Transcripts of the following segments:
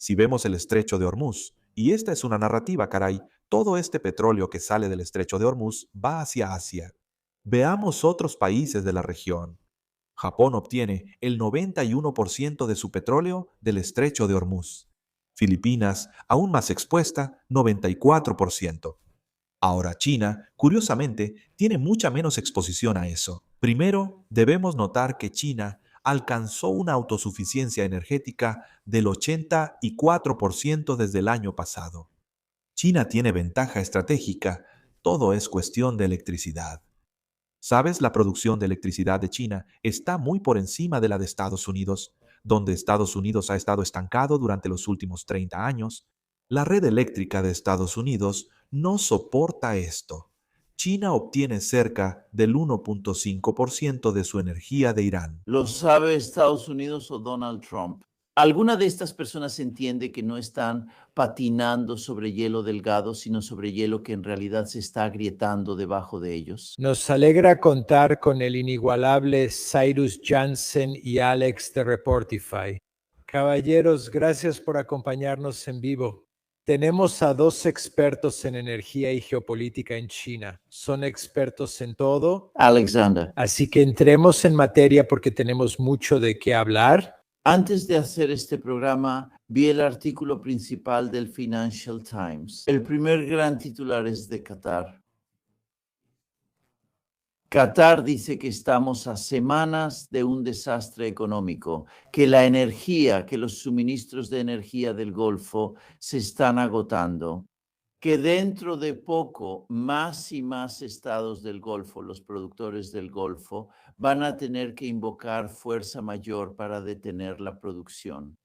Si vemos el estrecho de Hormuz, y esta es una narrativa, caray, todo este petróleo que sale del estrecho de Hormuz va hacia Asia. Veamos otros países de la región. Japón obtiene el 91% de su petróleo del estrecho de Hormuz. Filipinas, aún más expuesta, 94%. Ahora China, curiosamente, tiene mucha menos exposición a eso. Primero, debemos notar que China alcanzó una autosuficiencia energética del 84% desde el año pasado. China tiene ventaja estratégica, todo es cuestión de electricidad. ¿Sabes? La producción de electricidad de China está muy por encima de la de Estados Unidos, donde Estados Unidos ha estado estancado durante los últimos 30 años. La red eléctrica de Estados Unidos no soporta esto. China obtiene cerca del 1.5% de su energía de Irán. ¿Lo sabe Estados Unidos o Donald Trump? ¿Alguna de estas personas entiende que no están patinando sobre hielo delgado, sino sobre hielo que en realidad se está agrietando debajo de ellos? Nos alegra contar con el inigualable Cyrus Jansen y Alex de Reportify. Caballeros, gracias por acompañarnos en vivo. Tenemos a dos expertos en energía y geopolítica en China. Son expertos en todo. Alexander, Así que entremos en materia porque tenemos mucho de qué hablar. antes de hacer este programa, vi el artículo principal del Financial Times. El primer gran titular es de Qatar. Qatar dice que estamos a semanas de un desastre económico, que la energía, que los suministros de energía del Golfo se están agotando, que dentro de poco más y más estados del Golfo, los productores del Golfo, van a tener que invocar fuerza mayor para detener la producción.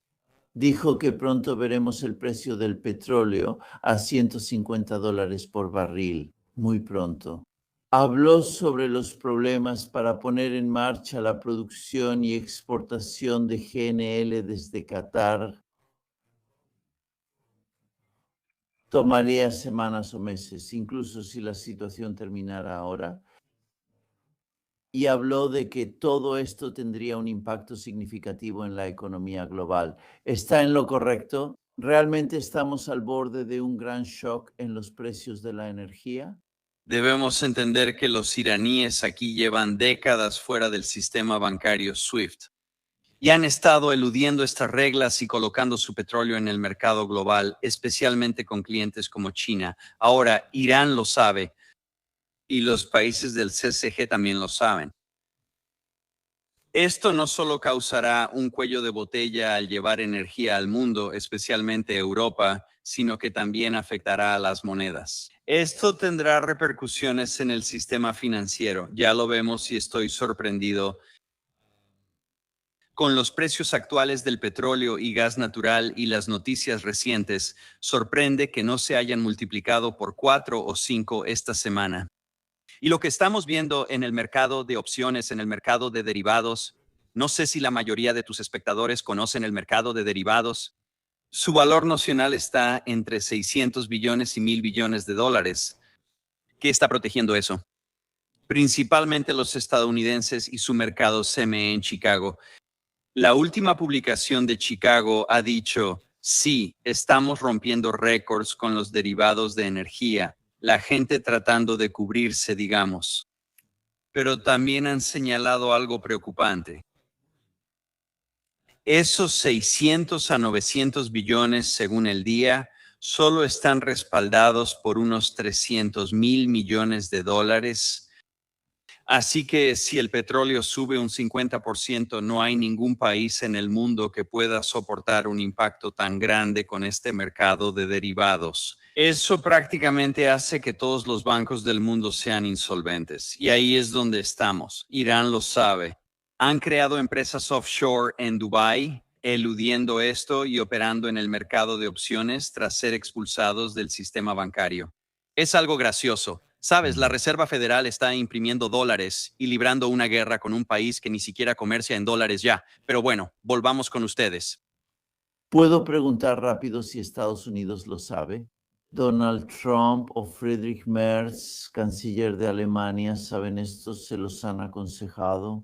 Dijo que pronto veremos el precio del petróleo a $150 por barril, muy pronto. Habló sobre los problemas para poner en marcha la producción y exportación de GNL desde Qatar. Tomaría semanas o meses, incluso si la situación terminara ahora. Y habló de que todo esto tendría un impacto significativo en la economía global. ¿Está en lo correcto? ¿Realmente estamos al borde de un gran shock en los precios de la energía? Debemos entender que los iraníes aquí llevan décadas fuera del sistema bancario SWIFT y han estado eludiendo estas reglas y colocando su petróleo en el mercado global, especialmente con clientes como China. Ahora, Irán lo sabe y los países del CCG también lo saben. Esto no solo causará un cuello de botella al llevar energía al mundo, especialmente Europa, sino que también afectará a las monedas. Esto tendrá repercusiones en el sistema financiero. Ya lo vemos y estoy sorprendido. Con los precios actuales del petróleo y gas natural y las noticias recientes, sorprende que no se hayan multiplicado por 4 o 5 esta semana. Y lo que estamos viendo en el mercado de opciones, en el mercado de derivados, no sé si la mayoría de tus espectadores conocen el mercado de derivados. Su valor nocional está entre 600 billones y 1.000 billones de dólares. ¿Qué está protegiendo eso? Principalmente los estadounidenses y su mercado CME en Chicago. La última publicación de Chicago ha dicho, sí, estamos rompiendo récords con los derivados de energía, la gente tratando de cubrirse, digamos. Pero también han señalado algo preocupante. Esos 600 a 900 billones, según el día, solo están respaldados por unos 300.000 millones de dólares. Así que si el petróleo sube un 50%, no hay ningún país en el mundo que pueda soportar un impacto tan grande con este mercado de derivados. Eso prácticamente hace que todos los bancos del mundo sean insolventes. Y ahí es donde estamos. Irán lo sabe. Han creado empresas offshore en Dubái, eludiendo esto y operando en el mercado de opciones tras ser expulsados del sistema bancario. Es algo gracioso. Sabes, la Reserva Federal está imprimiendo dólares y librando una guerra con un país que ni siquiera comercia en dólares ya. Pero bueno, volvamos con ustedes. ¿Puedo preguntar rápido si Estados Unidos lo sabe? ¿Donald Trump o Friedrich Merz, canciller de Alemania, saben esto? ¿Se los han aconsejado?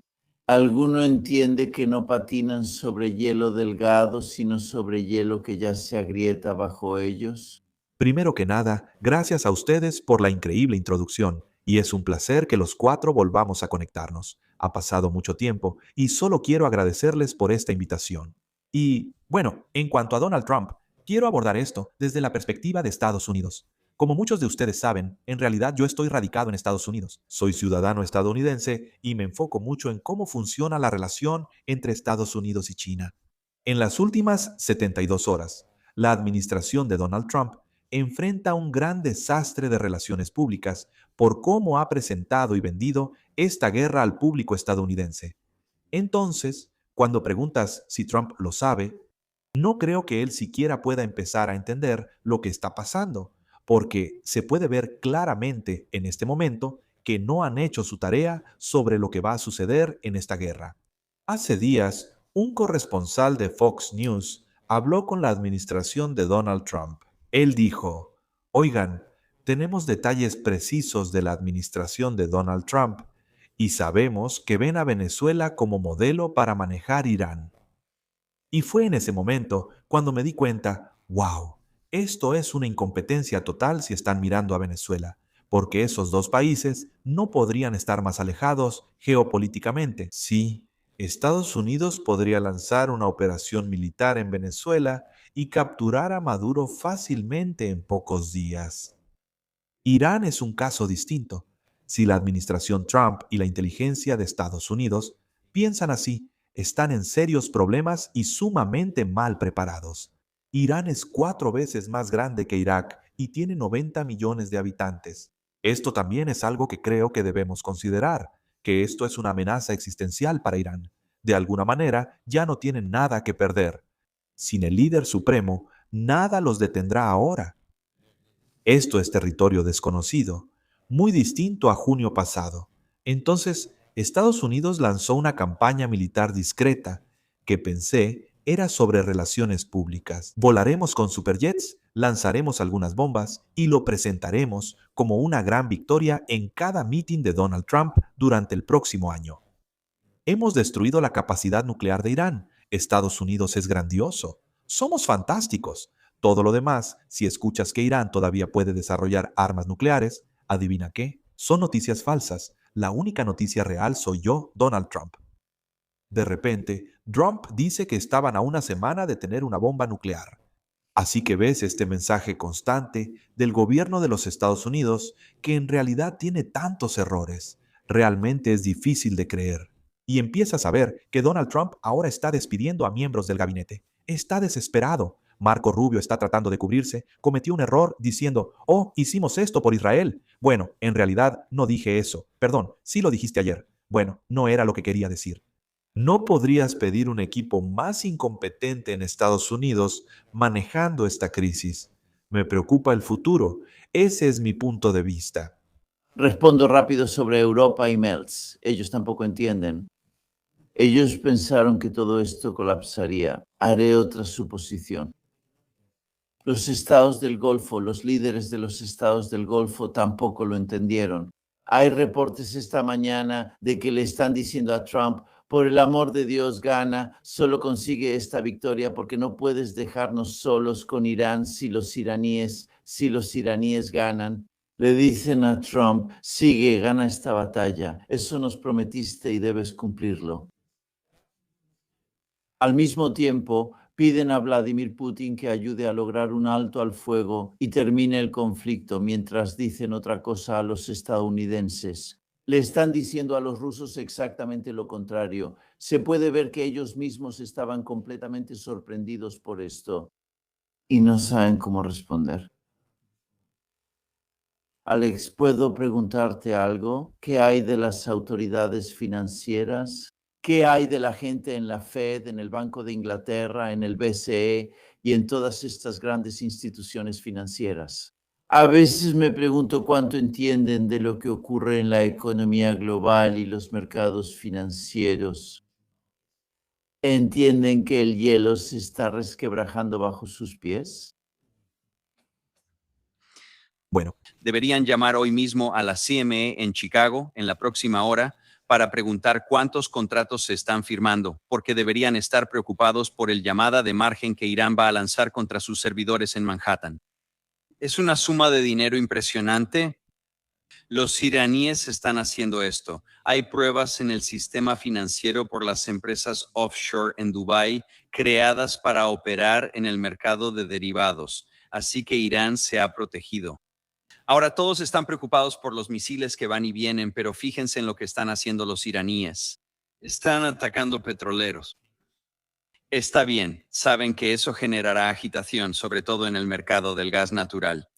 ¿Alguno entiende que no patinan sobre hielo delgado, sino sobre hielo que ya se agrieta bajo ellos? Primero que nada, gracias a ustedes por la increíble introducción, y es un placer que los cuatro volvamos a conectarnos. Ha pasado mucho tiempo y solo quiero agradecerles por esta invitación. Y, bueno, en cuanto a Donald Trump, quiero abordar esto desde la perspectiva de Estados Unidos. Como muchos de ustedes saben, en realidad yo estoy radicado en Estados Unidos. Soy ciudadano estadounidense y me enfoco mucho en cómo funciona la relación entre Estados Unidos y China. En las últimas 72 horas, la administración de Donald Trump enfrenta un gran desastre de relaciones públicas por cómo ha presentado y vendido esta guerra al público estadounidense. Entonces, cuando preguntas si Trump lo sabe, no creo que él siquiera pueda empezar a entender lo que está pasando, porque se puede ver claramente en este momento que no han hecho su tarea sobre lo que va a suceder en esta guerra. Hace días, un corresponsal de Fox News habló con la administración de Donald Trump. Él dijo, oigan, tenemos detalles precisos de la administración de Donald Trump y sabemos que ven a Venezuela como modelo para manejar Irán. Y fue en ese momento cuando me di cuenta, wow, esto es una incompetencia total si están mirando a Venezuela, porque esos dos países no podrían estar más alejados geopolíticamente. Sí, Estados Unidos podría lanzar una operación militar en Venezuela y capturar a Maduro fácilmente en pocos días. Irán es un caso distinto. Si la administración Trump y la inteligencia de Estados Unidos piensan así, están en serios problemas y sumamente mal preparados. Irán es 4 veces más grande que Irak y tiene 90 millones de habitantes. Esto también es algo que creo que debemos considerar, que esto es una amenaza existencial para Irán. De alguna manera, ya no tienen nada que perder. Sin el líder supremo, nada los detendrá ahora. Esto es territorio desconocido, muy distinto a junio pasado. Entonces, Estados Unidos lanzó una campaña militar discreta que pensé era sobre relaciones públicas. Volaremos con superjets, lanzaremos algunas bombas y lo presentaremos como una gran victoria en cada meeting de Donald Trump durante el próximo año. Hemos destruido la capacidad nuclear de Irán. Estados Unidos es grandioso. Somos fantásticos. Todo lo demás, si escuchas que Irán todavía puede desarrollar armas nucleares, adivina qué, son noticias falsas. La única noticia real soy yo, Donald Trump. De repente, Trump dice que estaban a una semana de tener una bomba nuclear. Así que ves este mensaje constante del gobierno de los Estados Unidos que en realidad tiene tantos errores. Realmente es difícil de creer. Y empiezas a ver que Donald Trump ahora está despidiendo a miembros del gabinete. Está desesperado. Marco Rubio está tratando de cubrirse. Cometió un error diciendo, oh, hicimos esto por Israel. Bueno, en realidad no dije eso. Perdón, sí lo dijiste ayer. Bueno, no era lo que quería decir. ¿No podrías pedir un equipo más incompetente en Estados Unidos manejando esta crisis? Me preocupa el futuro. Ese es mi punto de vista. Respondo rápido sobre Europa y Meltz. Ellos tampoco entienden. Ellos pensaron que todo esto colapsaría. Haré otra suposición. Los estados del Golfo, los líderes de los estados del Golfo tampoco lo entendieron. Hay reportes esta mañana de que le están diciendo a Trump, por el amor de Dios, gana, solo consigue esta victoria porque no puedes dejarnos solos con Irán si los iraníes ganan. Le dicen a Trump, sigue, gana esta batalla. Eso nos prometiste y debes cumplirlo. Al mismo tiempo, piden a Vladimir Putin que ayude a lograr un alto al fuego y termine el conflicto, mientras dicen otra cosa a los estadounidenses. Le están diciendo a los rusos exactamente lo contrario. Se puede ver que ellos mismos estaban completamente sorprendidos por esto y no saben cómo responder. Alex, ¿puedo preguntarte algo? ¿Qué hay de las autoridades financieras? ¿Qué hay de la gente en la Fed, en el Banco de Inglaterra, en el BCE y en todas estas grandes instituciones financieras? A veces me pregunto cuánto entienden de lo que ocurre en la economía global y los mercados financieros. ¿Entienden que el hielo se está resquebrajando bajo sus pies? Bueno, Deberían llamar hoy mismo a la CME en Chicago en la próxima hora para preguntar cuántos contratos se están firmando, porque deberían estar preocupados por el llamada de margen que Irán va a lanzar contra sus servidores en Manhattan. Es una suma de dinero impresionante. Los iraníes están haciendo esto. Hay pruebas en el sistema financiero por las empresas offshore en Dubái creadas para operar en el mercado de derivados. Así que Irán se ha protegido. Ahora todos están preocupados por los misiles que van y vienen, pero fíjense en lo que están haciendo los iraníes. Están atacando petroleros. Está bien, saben que eso generará agitación, sobre todo en el mercado del gas natural.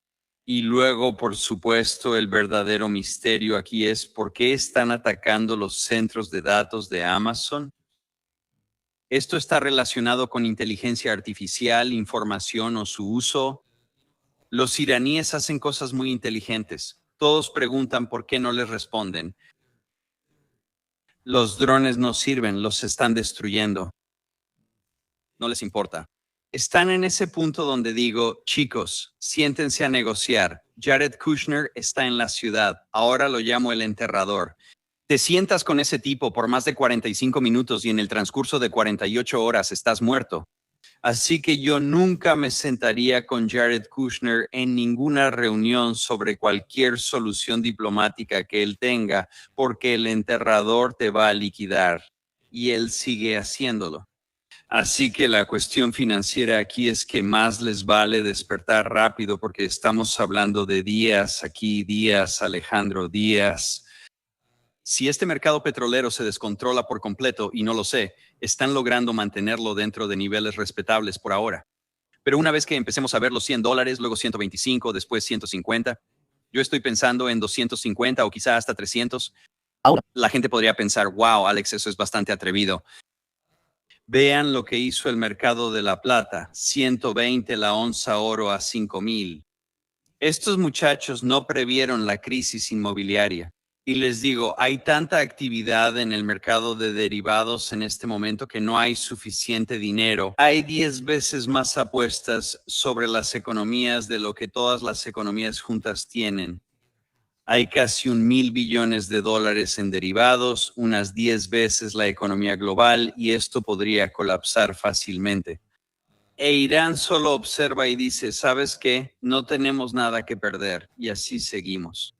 Y luego, por supuesto, el verdadero misterio aquí es ¿por qué están atacando los centros de datos de Amazon? Esto está relacionado con inteligencia artificial, información o su uso. Los iraníes hacen cosas muy inteligentes. Todos preguntan por qué no les responden. Los drones no sirven, los están destruyendo. No les importa. Están en ese punto donde digo, chicos, siéntense a negociar. Jared Kushner está en la ciudad. Ahora lo llamo el enterrador. Te sientas con ese tipo por más de 45 minutos y en el transcurso de 48 horas estás muerto. Así que yo nunca me sentaría con Jared Kushner en ninguna reunión sobre cualquier solución diplomática que él tenga, porque el enterrador te va a liquidar. Y él sigue haciéndolo. Así que la cuestión financiera aquí es que más les vale despertar rápido porque estamos hablando de días aquí, días, Alejandro, días. Si este mercado petrolero se descontrola por completo, y no lo sé, están logrando mantenerlo dentro de niveles respetables por ahora. Pero una vez que empecemos a ver los $100, luego 125, después 150, yo estoy pensando en 250 o quizá hasta 300. Ahora, la gente podría pensar, wow, Alex, eso es bastante atrevido. Vean lo que hizo el mercado de la plata, 120 la onza oro a 5,000. Estos muchachos no previeron la crisis inmobiliaria. Y les digo, hay tanta actividad en el mercado de derivados en este momento que no hay suficiente dinero. Hay 10 veces más apuestas sobre las economías de lo que todas las economías juntas tienen. Hay casi 1,000 billones de dólares en derivados, unas 10 veces la economía global, y esto podría colapsar fácilmente. E Irán solo observa y dice, ¿sabes qué? No tenemos nada que perder, y así seguimos.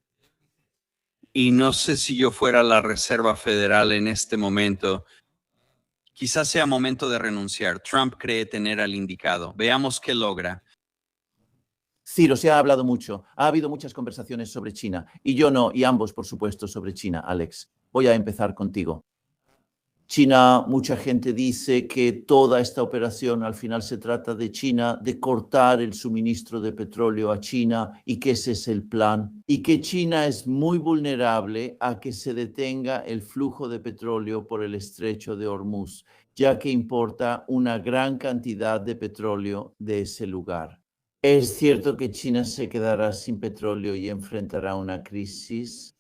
Y no sé si yo fuera la Reserva Federal en este momento, quizás sea momento de renunciar. Trump cree tener al indicado. Veamos qué logra. Ciro, se ha hablado mucho. Ha habido muchas conversaciones sobre China. Y yo no, y ambos, por supuesto, sobre China. Alex, voy a empezar contigo. China, mucha gente dice que toda esta operación al final se trata de China, de cortar el suministro de petróleo a China y que ese es el plan. Y que China es muy vulnerable a que se detenga el flujo de petróleo por el estrecho de Hormuz, ya que importa una gran cantidad de petróleo de ese lugar. ¿Es cierto que China se quedará sin petróleo y enfrentará una crisis?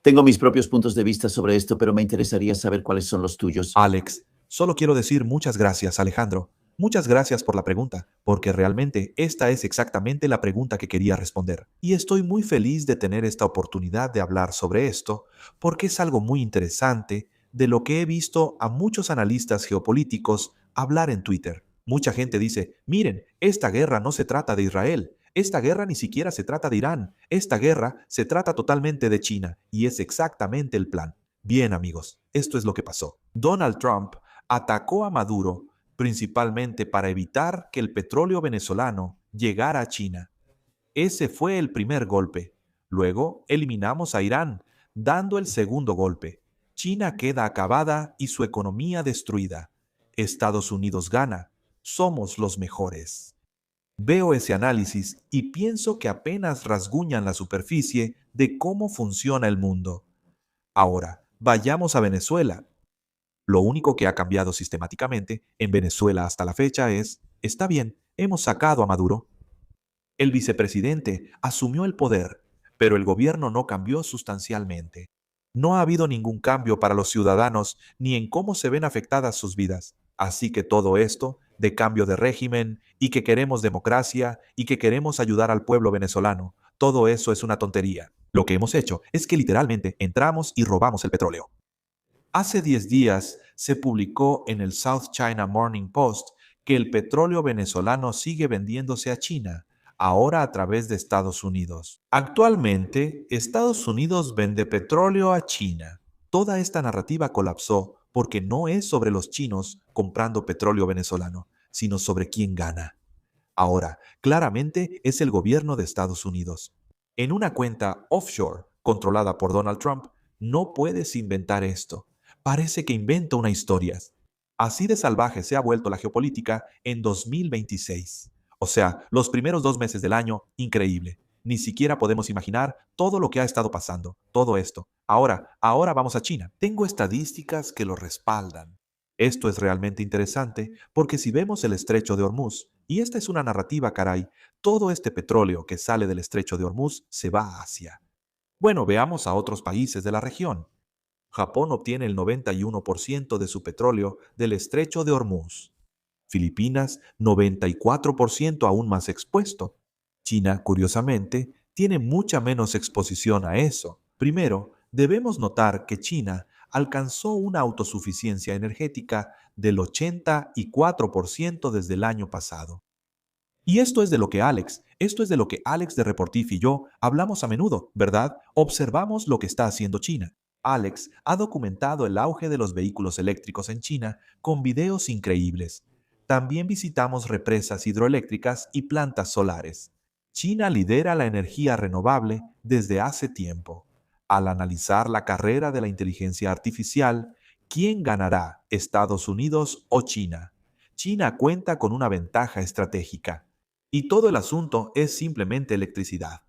Tengo mis propios puntos de vista sobre esto, pero me interesaría saber cuáles son los tuyos. Alex, solo quiero decir muchas gracias, Alejandro. Muchas gracias por la pregunta, porque realmente esta es exactamente la pregunta que quería responder. Y estoy muy feliz de tener esta oportunidad de hablar sobre esto, porque es algo muy interesante de lo que he visto a muchos analistas geopolíticos hablar en Twitter. Mucha gente dice, miren, esta guerra no se trata de Israel. Esta guerra ni siquiera se trata de Irán. Esta guerra se trata totalmente de China y es exactamente el plan. Bien, amigos, esto es lo que pasó. Donald Trump atacó a Maduro principalmente para evitar que el petróleo venezolano llegara a China. Ese fue el primer golpe. Luego eliminamos a Irán, dando el segundo golpe. China queda acabada y su economía destruida. Estados Unidos gana. Somos los mejores. Veo ese análisis y pienso que apenas rasguñan la superficie de cómo funciona el mundo. Ahora, vayamos a Venezuela. Lo único que ha cambiado sistemáticamente en Venezuela hasta la fecha es, está bien, hemos sacado a Maduro. El vicepresidente asumió el poder, pero el gobierno no cambió sustancialmente. No ha habido ningún cambio para los ciudadanos ni en cómo se ven afectadas sus vidas. Así que todo esto de cambio de régimen y que queremos democracia y que queremos ayudar al pueblo venezolano, todo eso es una tontería. Lo que hemos hecho es que literalmente entramos y robamos el petróleo. Hace 10 días se publicó en el South China Morning Post que el petróleo venezolano sigue vendiéndose a China, ahora a través de Estados Unidos. Actualmente, Estados Unidos vende petróleo a China. Toda esta narrativa colapsó porque no es sobre los chinos comprando petróleo venezolano, sino sobre quién gana. Ahora, claramente es el gobierno de Estados Unidos. En una cuenta offshore controlada por Donald Trump, no puedes inventar esto. Parece que inventa una historia. Así de salvaje se ha vuelto la geopolítica en 2026. O sea, los primeros 2 meses del año, increíble. Ni siquiera podemos imaginar todo lo que ha estado pasando, todo esto. Ahora vamos a China. Tengo estadísticas que lo respaldan. Esto es realmente interesante porque si vemos el estrecho de Hormuz, y esta es una narrativa, caray, todo este petróleo que sale del estrecho de Hormuz se va a Asia. Bueno, veamos a otros países de la región. Japón obtiene el 91% de su petróleo del estrecho de Hormuz. Filipinas, 94% aún más expuesto. China, curiosamente, tiene mucha menos exposición a eso. Primero, debemos notar que China alcanzó una autosuficiencia energética del 84% desde el año pasado. Y esto es de lo que Alex de Reportif y yo hablamos a menudo, ¿verdad? Observamos lo que está haciendo China. Alex ha documentado el auge de los vehículos eléctricos en China con videos increíbles. También visitamos represas hidroeléctricas y plantas solares. China lidera la energía renovable desde hace tiempo. Al analizar la carrera de la inteligencia artificial, ¿quién ganará, Estados Unidos o China? China cuenta con una ventaja estratégica. Y todo el asunto es simplemente electricidad.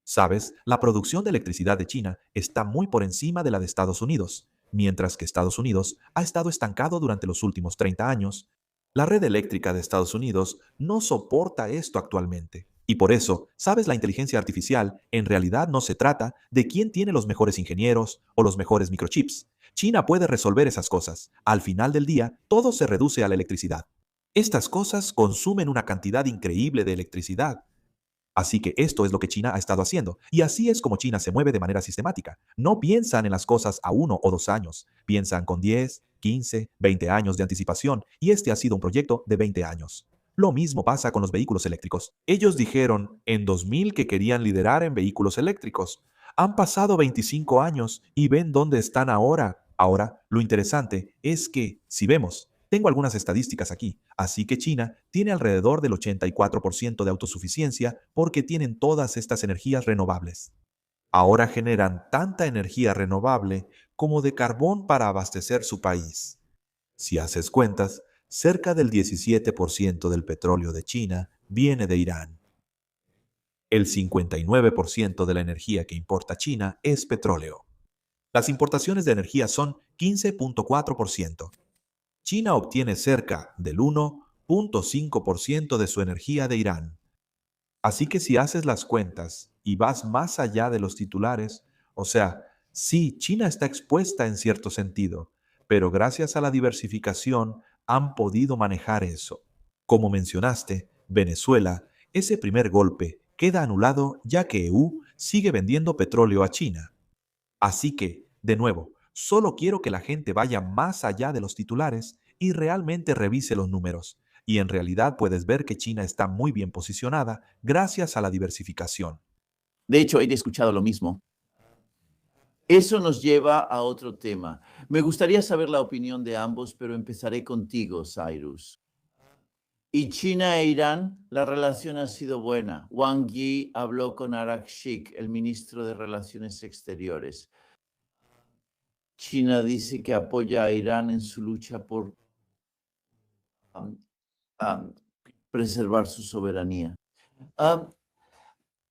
Sabes, la producción de electricidad de China está muy por encima de la de Estados Unidos, mientras que Estados Unidos ha estado estancado durante los últimos 30 años. La red eléctrica de Estados Unidos no soporta esto actualmente. Y por eso, sabes, la inteligencia artificial en realidad no se trata de quién tiene los mejores ingenieros o los mejores microchips. China puede resolver esas cosas. Al final del día, todo se reduce a la electricidad. Estas cosas consumen una cantidad increíble de electricidad. Así que esto es lo que China ha estado haciendo. Y así es como China se mueve de manera sistemática. No piensan en las cosas a 1 o 2 años. Piensan con 10, 15, 20 años de anticipación. Y este ha sido un proyecto de 20 años. Lo mismo pasa con los vehículos eléctricos. Ellos dijeron en 2000 que querían liderar en vehículos eléctricos. Han pasado 25 años y ven dónde están ahora. Ahora, lo interesante es que, si vemos, tengo algunas estadísticas aquí, así que China tiene alrededor del 84% de autosuficiencia porque tienen todas estas energías renovables. Ahora generan tanta energía renovable como de carbón para abastecer su país. Si haces cuentas, cerca del 17% del petróleo de China viene de Irán. El 59% de la energía que importa China es petróleo. Las importaciones de energía son 15.4%. China obtiene cerca del 1.5% de su energía de Irán. Así que si haces las cuentas y vas más allá de los titulares, o sea, sí, China está expuesta en cierto sentido, pero gracias a la diversificación han podido manejar eso. Como mencionaste, Venezuela, ese primer golpe queda anulado ya que EU sigue vendiendo petróleo a China. Así que, de nuevo, solo quiero que la gente vaya más allá de los titulares y realmente revise los números. Y en realidad puedes ver que China está muy bien posicionada gracias a la diversificación. De hecho, he escuchado lo mismo. Eso nos lleva a otro tema. Me gustaría saber la opinión de ambos, pero empezaré contigo, Cyrus. Y China e Irán, la relación ha sido buena. Wang Yi habló con Arakshik, el ministro de Relaciones Exteriores. China dice que apoya a Irán en su lucha por preservar su soberanía.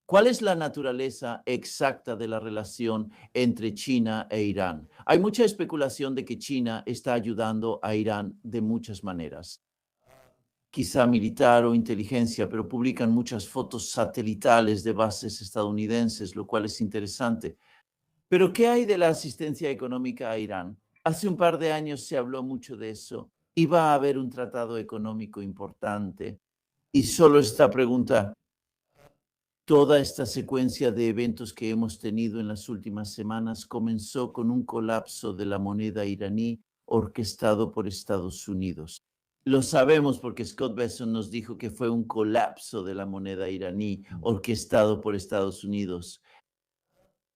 ¿Cuál es la naturaleza exacta de la relación entre China e Irán? Hay mucha especulación de que China está ayudando a Irán de muchas maneras. Quizá militar o inteligencia, pero publican muchas fotos satelitales de bases estadounidenses, lo cual es interesante. Pero ¿qué hay de la asistencia económica a Irán? Hace un par de años se habló mucho de eso. Iba a haber un tratado económico importante. Y solo esta pregunta: Toda esta secuencia de eventos que hemos tenido en las últimas semanas comenzó con un colapso de la moneda iraní orquestado por Estados Unidos. Lo sabemos porque Scott Bessent nos dijo que fue un colapso de la moneda iraní orquestado por Estados Unidos.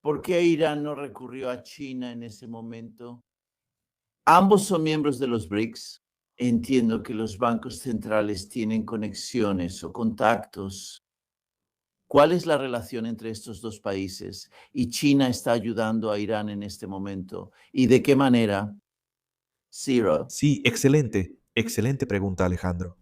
¿Por qué Irán no recurrió a China en ese momento? Ambos son miembros de los BRICS. Entiendo que los bancos centrales tienen conexiones o contactos. ¿Cuál es la relación entre estos dos países? ¿Y China está ayudando a Irán en este momento? ¿Y de qué manera? Zero. Sí, excelente, excelente pregunta, Alejandro.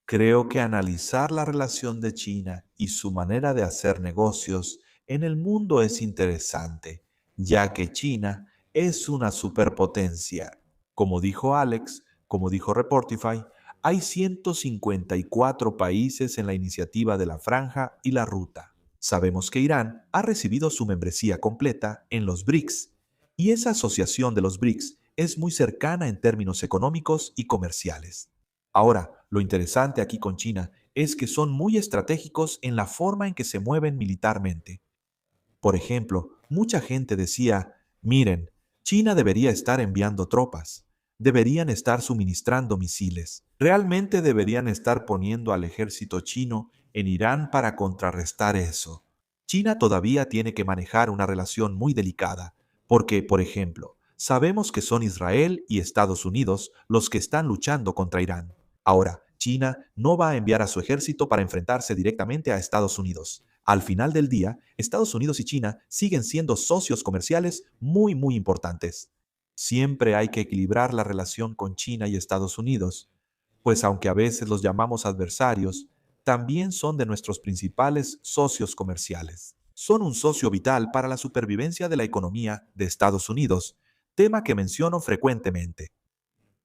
Creo que analizar la relación de China y su manera de hacer negocios en el mundo es interesante, ya que China es una superpotencia. Como dijo Alex, como dijo Reportify, hay 154 países en la iniciativa de la Franja y la Ruta. Sabemos que Irán ha recibido su membresía completa en los BRICS, y esa asociación de los BRICS es muy cercana en términos económicos y comerciales. Ahora, lo interesante aquí con China es que son muy estratégicos en la forma en que se mueven militarmente. Por ejemplo, mucha gente decía, miren, China debería estar enviando tropas, deberían estar suministrando misiles, realmente deberían estar poniendo al ejército chino en Irán para contrarrestar eso. China todavía tiene que manejar una relación muy delicada, porque, por ejemplo, sabemos que son Israel y Estados Unidos los que están luchando contra Irán. Ahora, China no va a enviar a su ejército para enfrentarse directamente a Estados Unidos. Al final del día, Estados Unidos y China siguen siendo socios comerciales muy importantes. Siempre hay que equilibrar la relación con China y Estados Unidos, pues aunque a veces los llamamos adversarios, también son de nuestros principales socios comerciales. Son un socio vital para la supervivencia de la economía de Estados Unidos, tema que menciono frecuentemente.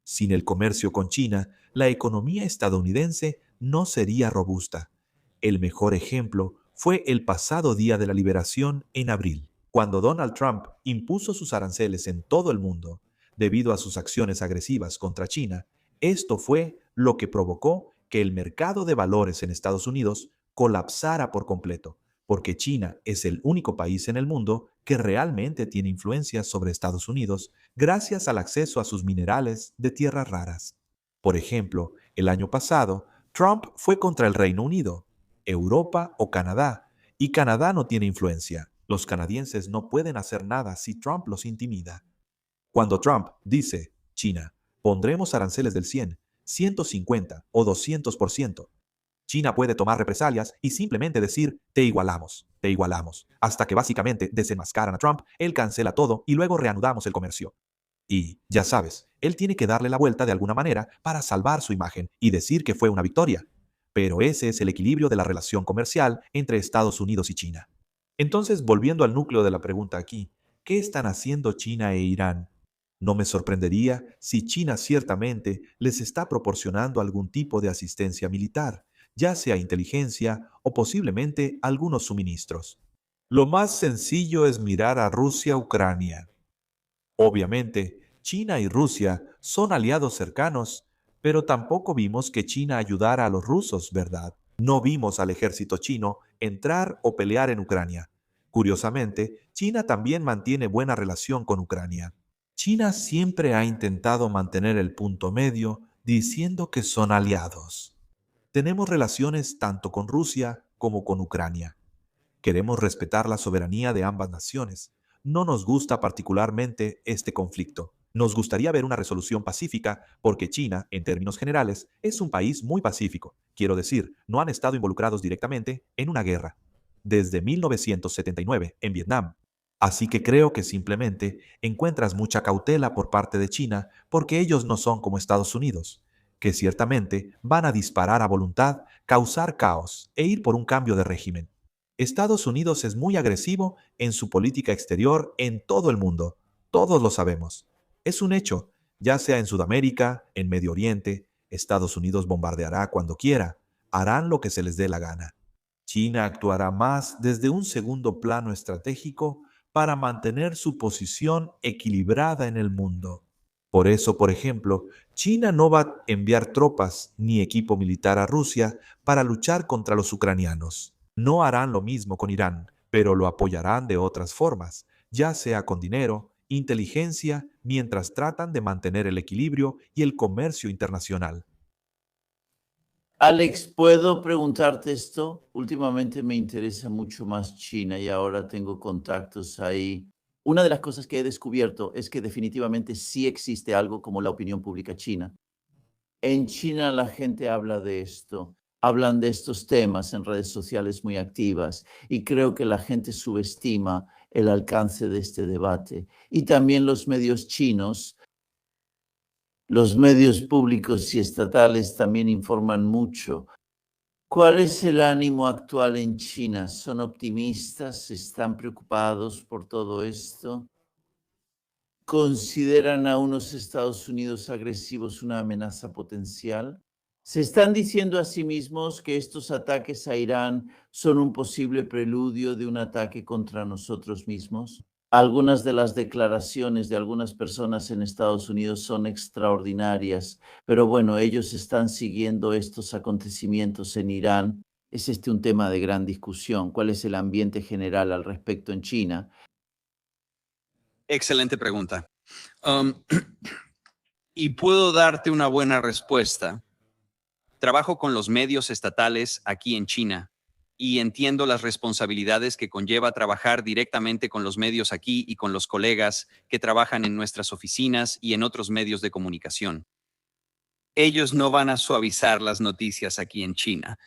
Sin el comercio con China, la economía estadounidense no sería robusta. El mejor ejemplo fue el pasado Día de la Liberación en abril, cuando Donald Trump impuso sus aranceles en todo el mundo debido a sus acciones agresivas contra China. Esto fue lo que provocó que el mercado de valores en Estados Unidos colapsara por completo, porque China es el único país en el mundo que realmente tiene influencia sobre Estados Unidos gracias al acceso a sus minerales de tierras raras. Por ejemplo, el año pasado, Trump fue contra el Reino Unido, Europa o Canadá, y Canadá no tiene influencia. Los canadienses no pueden hacer nada si Trump los intimida. Cuando Trump dice, China, pondremos aranceles del 100, 150 o 200%, China puede tomar represalias y simplemente decir, te igualamos, hasta que básicamente desenmascaran a Trump, él cancela todo y luego reanudamos el comercio. Y, ya sabes, él tiene que darle la vuelta de alguna manera para salvar su imagen y decir que fue una victoria. Pero ese es el equilibrio de la relación comercial entre Estados Unidos y China. Entonces, volviendo al núcleo de la pregunta aquí, ¿qué están haciendo China e Irán? No me sorprendería si China ciertamente les está proporcionando algún tipo de asistencia militar, ya sea inteligencia o posiblemente algunos suministros. Lo más sencillo es mirar a Rusia-Ucrania. Obviamente, China y Rusia son aliados cercanos, pero tampoco vimos que China ayudara a los rusos, ¿verdad? No vimos al ejército chino entrar o pelear en Ucrania. Curiosamente, China también mantiene buena relación con Ucrania. China siempre ha intentado mantener el punto medio diciendo que son aliados. Tenemos relaciones tanto con Rusia como con Ucrania. Queremos respetar la soberanía de ambas naciones. No nos gusta particularmente este conflicto. Nos gustaría ver una resolución pacífica porque China, en términos generales, es un país muy pacífico. Quiero decir, no han estado involucrados directamente en una guerra desde 1979 en Vietnam. Así que creo que simplemente encuentras mucha cautela por parte de China porque ellos no son como Estados Unidos, que ciertamente van a disparar a voluntad, causar caos e ir por un cambio de régimen. Estados Unidos es muy agresivo en su política exterior en todo el mundo. Todos lo sabemos. Es un hecho, ya sea en Sudamérica, en Medio Oriente, Estados Unidos bombardeará cuando quiera, harán lo que se les dé la gana. China actuará más desde un segundo plano estratégico para mantener su posición equilibrada en el mundo. Por eso, por ejemplo, China no va a enviar tropas ni equipo militar a Rusia para luchar contra los ucranianos. No harán lo mismo con Irán, pero lo apoyarán de otras formas, ya sea con dinero, inteligencia, mientras tratan de mantener el equilibrio y el comercio internacional. Alex, ¿puedo preguntarte esto? Últimamente me interesa mucho más China y ahora tengo contactos ahí. Una de las cosas que he descubierto es que definitivamente sí existe algo como la opinión pública china. En China la gente habla de esto, hablan de estos temas en redes sociales muy activas y creo que la gente subestima el alcance de este debate. Y también los medios chinos, los medios públicos y estatales también informan mucho. ¿Cuál es el ánimo actual en China? ¿Son optimistas? ¿Están preocupados por todo esto? ¿Consideran a unos Estados Unidos agresivos una amenaza potencial? ¿Se están diciendo a sí mismos que estos ataques a Irán son un posible preludio de un ataque contra nosotros mismos? Algunas de las declaraciones de algunas personas en Estados Unidos son extraordinarias, pero bueno, ellos están siguiendo estos acontecimientos en Irán. Es este un tema de gran discusión. ¿Cuál es el ambiente general al respecto en China? Excelente pregunta. Um, y puedo darte una buena respuesta. Trabajo con los medios estatales aquí en China y entiendo las responsabilidades que conlleva trabajar directamente con los medios aquí y con los colegas que trabajan en nuestras oficinas y en otros medios de comunicación. Ellos no van a suavizar las noticias aquí en China.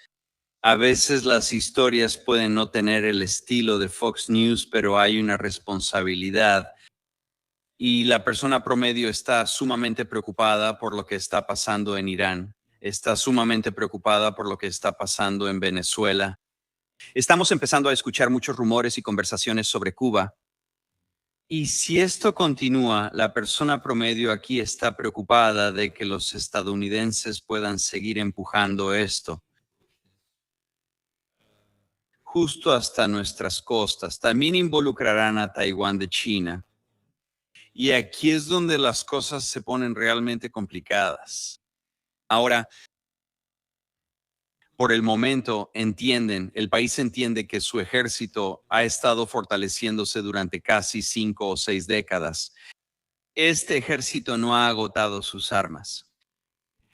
A veces las historias pueden no tener el estilo de Fox News, pero hay una responsabilidad. Y la persona promedio está sumamente preocupada por lo que está pasando en Irán. Está sumamente preocupada por lo que está pasando en Venezuela. Estamos empezando a escuchar muchos rumores y conversaciones sobre Cuba. Y si esto continúa, la persona promedio aquí está preocupada de que los estadounidenses puedan seguir empujando esto justo hasta nuestras costas. También involucrarán a Taiwán de China. Y aquí es donde las cosas se ponen realmente complicadas. Ahora, por el momento, el país entiende que su ejército ha estado fortaleciéndose durante casi 5 o 6 décadas. Este ejército no ha agotado sus armas.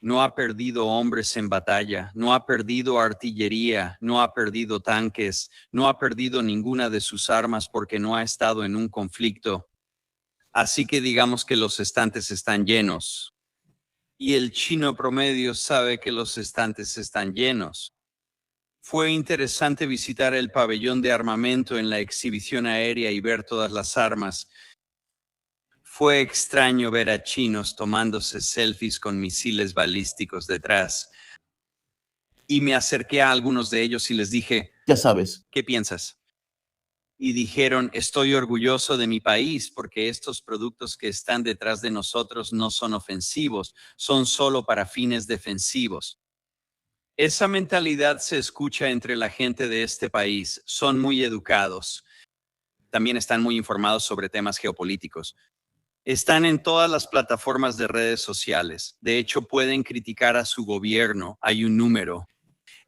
No ha perdido hombres en batalla, no ha perdido artillería, no ha perdido tanques, no ha perdido ninguna de sus armas porque no ha estado en un conflicto. Así que digamos que los estantes están llenos. Y el chino promedio sabe que los estantes están llenos. Fue interesante visitar el pabellón de armamento en la exhibición aérea y ver todas las armas. Fue extraño ver a chinos tomándose selfies con misiles balísticos detrás. Y me acerqué a algunos de ellos y les dije, Ya sabes, ¿qué piensas? Y dijeron, estoy orgulloso de mi país porque estos productos que están detrás de nosotros no son ofensivos, son solo para fines defensivos. Esa mentalidad se escucha entre la gente de este país. Son muy educados. También están muy informados sobre temas geopolíticos. Están en todas las plataformas de redes sociales. De hecho, pueden criticar a su gobierno. Hay un número.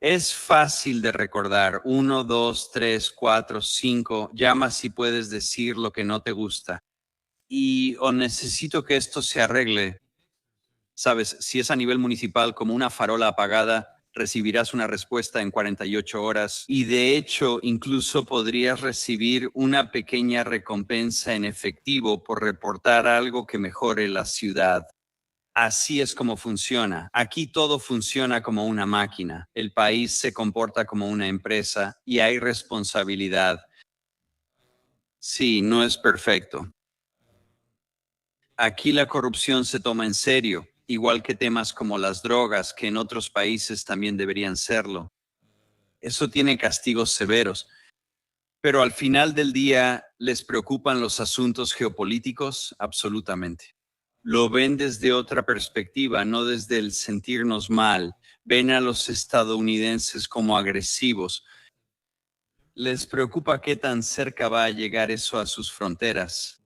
Es fácil de recordar. 1, 2, 3, 4, 5. Llama si puedes decir lo que no te gusta. Y o necesito que esto se arregle. Sabes, si es a nivel municipal como una farola apagada, recibirás una respuesta en 48 horas y de hecho incluso podrías recibir una pequeña recompensa en efectivo por reportar algo que mejore la ciudad. Así es como funciona. Aquí todo funciona como una máquina. El país se comporta como una empresa y hay responsabilidad. Sí, no es perfecto. Aquí la corrupción se toma en serio, igual que temas como las drogas, que en otros países también deberían serlo. Eso tiene castigos severos. Pero al final del día, ¿les preocupan los asuntos geopolíticos? Absolutamente. Lo ven desde otra perspectiva, no desde el sentirnos mal. Ven a los estadounidenses como agresivos. Les preocupa qué tan cerca va a llegar eso a sus fronteras.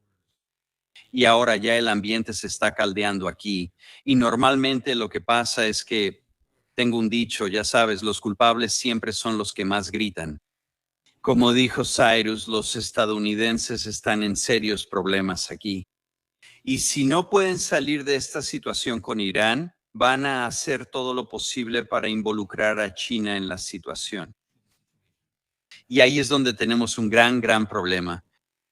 Y ahora ya el ambiente se está caldeando aquí. Y normalmente lo que pasa es que, tengo un dicho, ya sabes, los culpables siempre son los que más gritan. Como dijo Cyrus, los estadounidenses están en serios problemas aquí. Y si no pueden salir de esta situación con Irán, van a hacer todo lo posible para involucrar a China en la situación. Y ahí es donde tenemos un gran problema.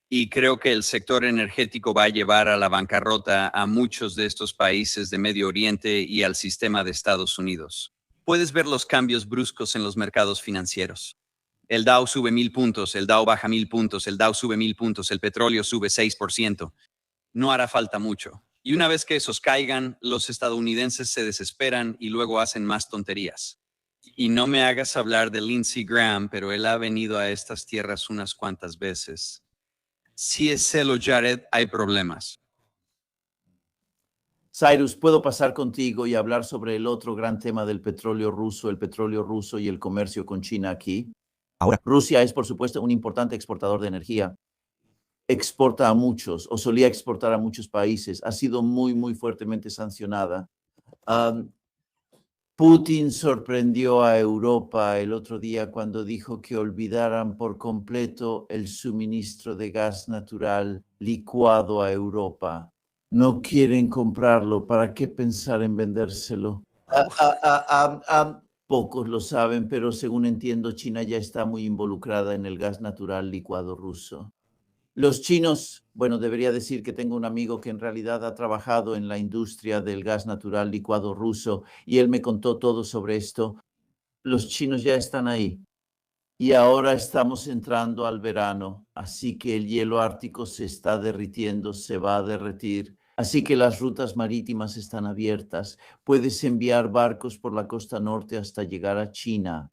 Y creo que el sector energético va a llevar a la bancarrota a muchos de estos países de Medio Oriente y al sistema de Estados Unidos. Puedes ver los cambios bruscos en los mercados financieros. El Dow sube 1000 puntos, el Dow baja 1000 puntos, el Dow sube 1000 puntos, el petróleo sube 6%. No hará falta mucho. Y una vez que esos caigan, los estadounidenses se desesperan y luego hacen más tonterías. Y no me hagas hablar de Lindsey Graham, pero él ha venido a estas tierras unas cuantas veces. Si es él o Jared, hay problemas. Cyrus, ¿puedo pasar contigo y hablar sobre el otro gran tema del petróleo ruso y el comercio con China aquí? Ahora, Rusia es, por supuesto, un importante exportador de energía. Exporta a muchos, o solía exportar a muchos países. Ha sido muy fuertemente sancionada. Putin sorprendió a Europa el otro día cuando dijo que olvidaran por completo el suministro de gas natural licuado a Europa. No quieren comprarlo, ¿para qué pensar en vendérselo? Pocos lo saben, pero según entiendo, China ya está muy involucrada en el gas natural licuado ruso. Los chinos, bueno, debería decir que tengo un amigo que en realidad ha trabajado en la industria del gas natural licuado ruso y él me contó todo sobre esto. Los chinos ya están ahí y ahora estamos entrando al verano, así que el hielo ártico se está derritiendo, se va a derretir. Así que las rutas marítimas están abiertas. Puedes enviar barcos por la costa norte hasta llegar a China.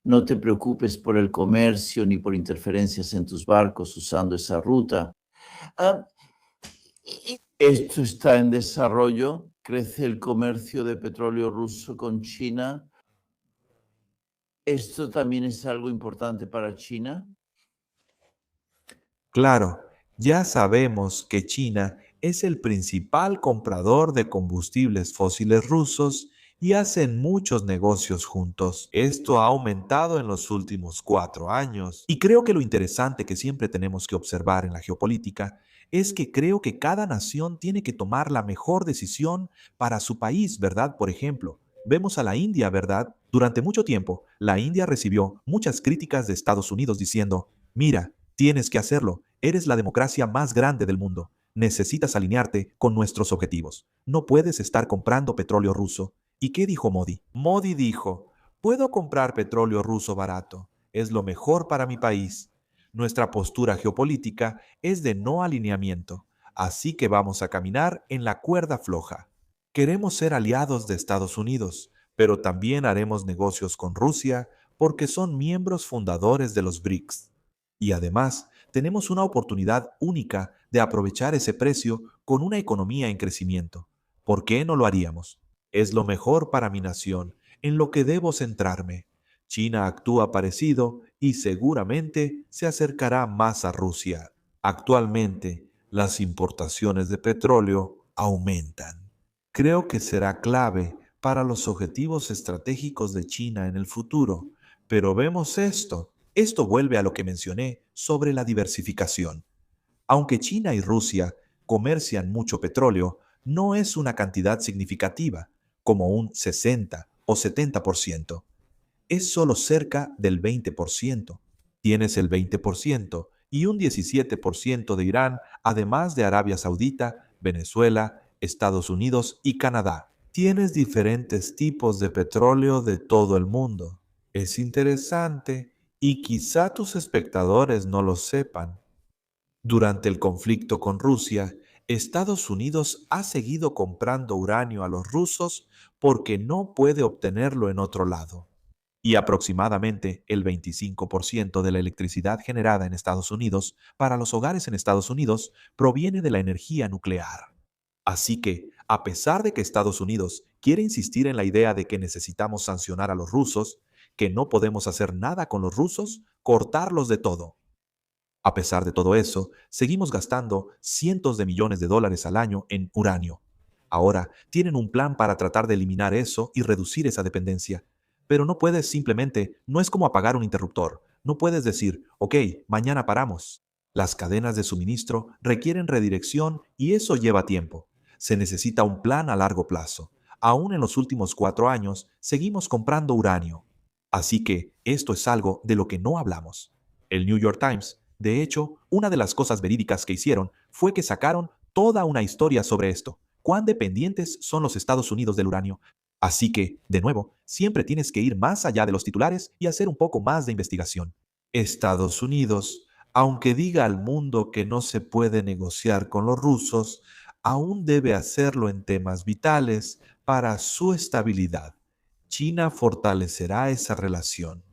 No te preocupes por el comercio ni por interferencias en tus barcos usando esa ruta. Esto está en desarrollo. Crece el comercio de petróleo ruso con China. ¿Esto también es algo importante para China? claro, ya sabemos que China es el principal comprador de combustibles fósiles rusos y hacen muchos negocios juntos. Esto ha aumentado en los últimos 4 años. Y creo que lo interesante que siempre tenemos que observar en la geopolítica es que creo que cada nación tiene que tomar la mejor decisión para su país, ¿verdad? Por ejemplo, vemos a la India, ¿verdad? Durante mucho tiempo, la India recibió muchas críticas de Estados Unidos diciendo, mira, tienes que hacerlo, eres la democracia más grande del mundo, necesitas alinearte con nuestros objetivos, no puedes estar comprando petróleo ruso. ¿Y qué dijo Modi? Modi dijo, puedo comprar petróleo ruso barato, es lo mejor para mi país. Nuestra postura geopolítica es de no alineamiento, así que vamos a caminar en la cuerda floja. Queremos ser aliados de Estados Unidos, pero también haremos negocios con Rusia porque son miembros fundadores de los BRICS. Y además, tenemos una oportunidad única de aprovechar ese precio con una economía en crecimiento. ¿Por qué no lo haríamos? Es lo mejor para mi nación, en lo que debo centrarme. China actúa parecido y seguramente se acercará más a Rusia. Actualmente, las importaciones de petróleo aumentan. Creo que será clave para los objetivos estratégicos de China en el futuro, pero vemos esto. Esto vuelve a lo que mencioné sobre la diversificación. Aunque China y Rusia comercian mucho petróleo, no es una cantidad significativa, como un 60 o 70%. Es solo cerca del 20%. Tienes el 20% y un 17% de Irán, además de Arabia Saudita, Venezuela, Estados Unidos y Canadá. Tienes diferentes tipos de petróleo de todo el mundo. Es interesante y quizá tus espectadores no lo sepan. Durante el conflicto con Rusia, Estados Unidos ha seguido comprando uranio a los rusos porque no puede obtenerlo en otro lado. Y aproximadamente el 25% de la electricidad generada en Estados Unidos para los hogares en Estados Unidos proviene de la energía nuclear. Así que, a pesar de que Estados Unidos quiere insistir en la idea de que necesitamos sancionar a los rusos, que no podemos hacer nada con los rusos, cortarlos de todo. A pesar de todo eso, seguimos gastando cientos de millones de dólares al año en uranio. Ahora tienen un plan para tratar de eliminar eso y reducir esa dependencia. Pero no puedes simplemente, no es como apagar un interruptor. No puedes decir, ok, mañana paramos. Las cadenas de suministro requieren redirección y eso lleva tiempo. Se necesita un plan a largo plazo. Aún en los últimos 4 años, seguimos comprando uranio. Así que esto es algo de lo que no hablamos. El New York Times, de hecho, una de las cosas verídicas que hicieron fue que sacaron toda una historia sobre esto. ¿Cuán dependientes son los Estados Unidos del uranio? Así que, de nuevo, siempre tienes que ir más allá de los titulares y hacer un poco más de investigación. Estados Unidos, aunque diga al mundo que no se puede negociar con los rusos, aún debe hacerlo en temas vitales para su estabilidad. China fortalecerá esa relación.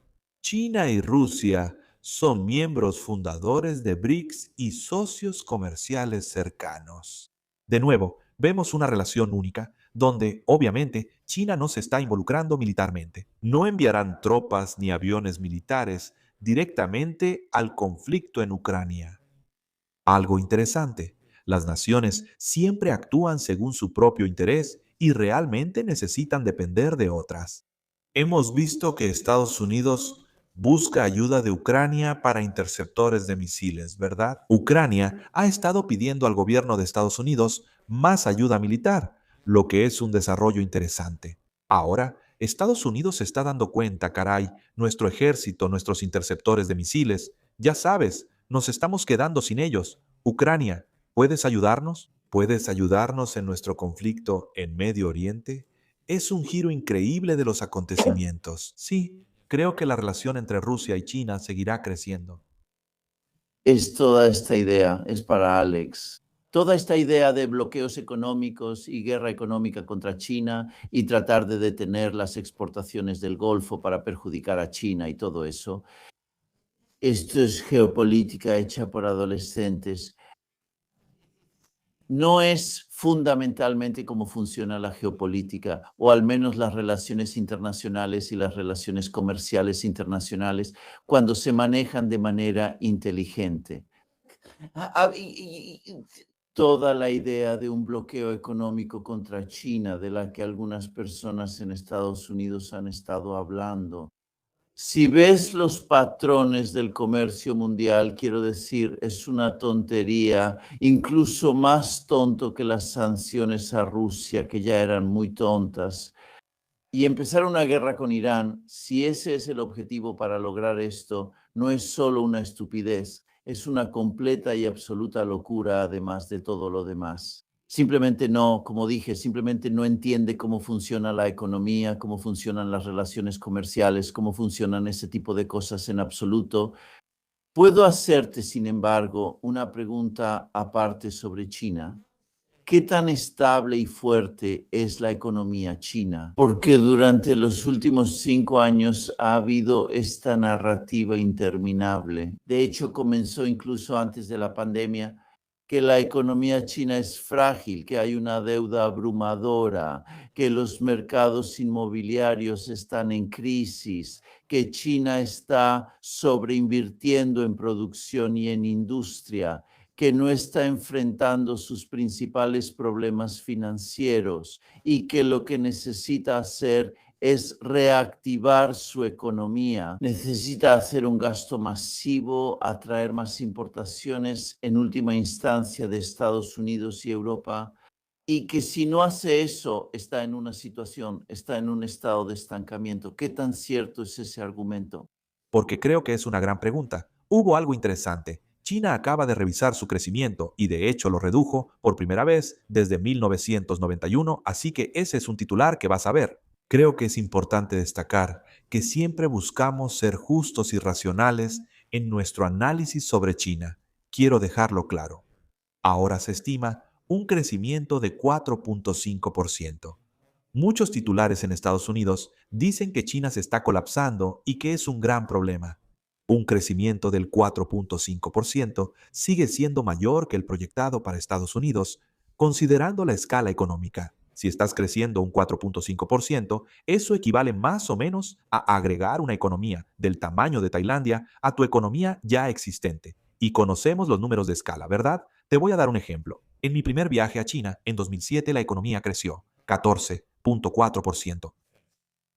China y Rusia son miembros fundadores de BRICS y socios comerciales cercanos. De nuevo, vemos una relación única, donde, obviamente, China no se está involucrando militarmente. No enviarán tropas ni aviones militares directamente al conflicto en Ucrania. Algo interesante, las naciones siempre actúan según su propio interés y realmente necesitan depender de otras. Hemos visto que Estados Unidos busca ayuda de Ucrania para interceptores de misiles, ¿verdad? Ucrania ha estado pidiendo al gobierno de Estados Unidos más ayuda militar, lo que es un desarrollo interesante. Ahora, Estados Unidos se está dando cuenta, caray, nuestro ejército, nuestros interceptores de misiles, ya sabes, nos estamos quedando sin ellos. Ucrania, ¿puedes ayudarnos? ¿Puedes ayudarnos en nuestro conflicto en Medio Oriente? Es un giro increíble de los acontecimientos. Sí, creo que la relación entre Rusia y China seguirá creciendo. Es toda esta idea, es para Alex. Toda esta idea de bloqueos económicos y guerra económica contra China y tratar de detener las exportaciones del Golfo para perjudicar a China y todo eso. Esto es geopolítica hecha por adolescentes. No es fundamentalmente cómo funciona la geopolítica, o al menos las relaciones internacionales y las relaciones comerciales internacionales, cuando se manejan de manera inteligente. Toda la idea de un bloqueo económico contra China, de la que algunas personas en Estados Unidos han estado hablando. Si ves los patrones del comercio mundial, quiero decir, es una tontería, incluso más tonto que las sanciones a Rusia, que ya eran muy tontas. Y empezar una guerra con Irán, si ese es el objetivo para lograr esto, no es solo una estupidez, es una completa y absoluta locura, además de todo lo demás. Simplemente no, como dije, simplemente no entiende cómo funciona la economía, cómo funcionan las relaciones comerciales, cómo funcionan ese tipo de cosas en absoluto. Puedo hacerte, sin embargo, una pregunta aparte sobre China. ¿Qué tan estable y fuerte es la economía china? Porque durante los últimos 5 años ha habido esta narrativa interminable. De hecho, comenzó incluso antes de la pandemia, que la economía china es frágil, que hay una deuda abrumadora, que los mercados inmobiliarios están en crisis, que China está sobreinvirtiendo en producción y en industria, que no está enfrentando sus principales problemas financieros y que lo que necesita hacer es reactivar su economía. Necesita hacer un gasto masivo, atraer más importaciones, en última instancia de Estados Unidos y Europa, y que si no hace eso, está en una situación, está en un estado de estancamiento. ¿Qué tan cierto es ese argumento? Porque creo que es una gran pregunta. Hubo algo interesante. China acaba de revisar su crecimiento y de hecho lo redujo por primera vez desde 1991, así que ese es un titular que vas a ver. Creo que es importante destacar que siempre buscamos ser justos y racionales en nuestro análisis sobre China. Quiero dejarlo claro. Ahora se estima un crecimiento de 4.5%. Muchos titulares en Estados Unidos dicen que China se está colapsando y que es un gran problema. Un crecimiento del 4.5% sigue siendo mayor que el proyectado para Estados Unidos, considerando la escala económica. Si estás creciendo un 4.5%, eso equivale más o menos a agregar una economía del tamaño de Tailandia a tu economía ya existente. Y conocemos los números de escala, ¿verdad? Te voy a dar un ejemplo. En mi primer viaje a China, en 2007, la economía creció 14.4%.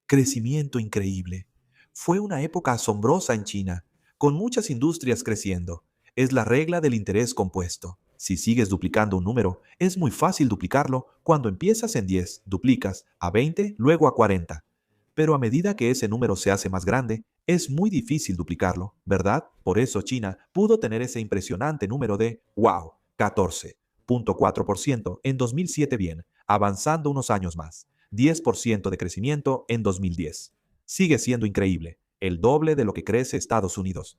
Crecimiento increíble. Fue una época asombrosa en China. con muchas industrias creciendo. Es la regla del interés compuesto. Si sigues duplicando un número, es muy fácil duplicarlo. Cuando empiezas en 10, duplicas a 20, luego a 40. Pero a medida que ese número se hace más grande, es muy difícil duplicarlo, ¿verdad? Por eso China pudo tener ese impresionante número de, wow, 14.4% en 2007 bien, avanzando unos años más, 10% de crecimiento en 2010. Sigue siendo increíble, el doble de lo que crece Estados Unidos.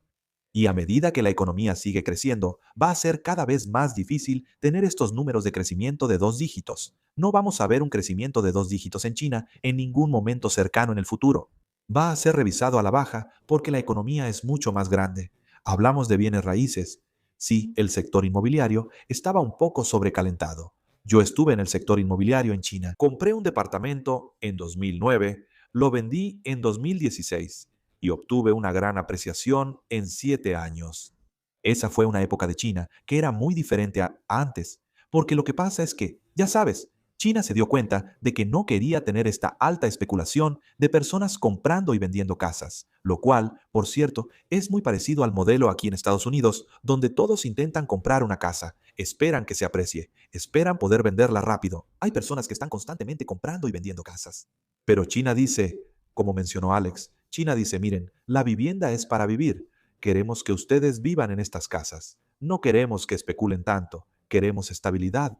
Y a medida que la economía sigue creciendo, va a ser cada vez más difícil tener estos números de crecimiento de 2 dígitos. No vamos a ver un crecimiento de 2 dígitos en China en ningún momento cercano en el futuro. Va a ser revisado a la baja porque la economía es mucho más grande. Hablamos de bienes raíces. Sí, el sector inmobiliario estaba un poco sobrecalentado. Yo estuve en el sector inmobiliario en China. Compré un departamento en 2009, lo vendí en 2016 y obtuve una gran apreciación en 7 años. Esa fue una época de China que era muy diferente a antes, porque lo que pasa es que, ya sabes, China se dio cuenta de que no quería tener esta alta especulación de personas comprando y vendiendo casas, lo cual, por cierto, es muy parecido al modelo aquí en Estados Unidos, donde todos intentan comprar una casa, esperan que se aprecie, esperan poder venderla rápido. Hay personas que están constantemente comprando y vendiendo casas. Pero China dice, como mencionó Alex, China dice, miren, la vivienda es para vivir. Queremos que ustedes vivan en estas casas. No queremos que especulen tanto. Queremos estabilidad.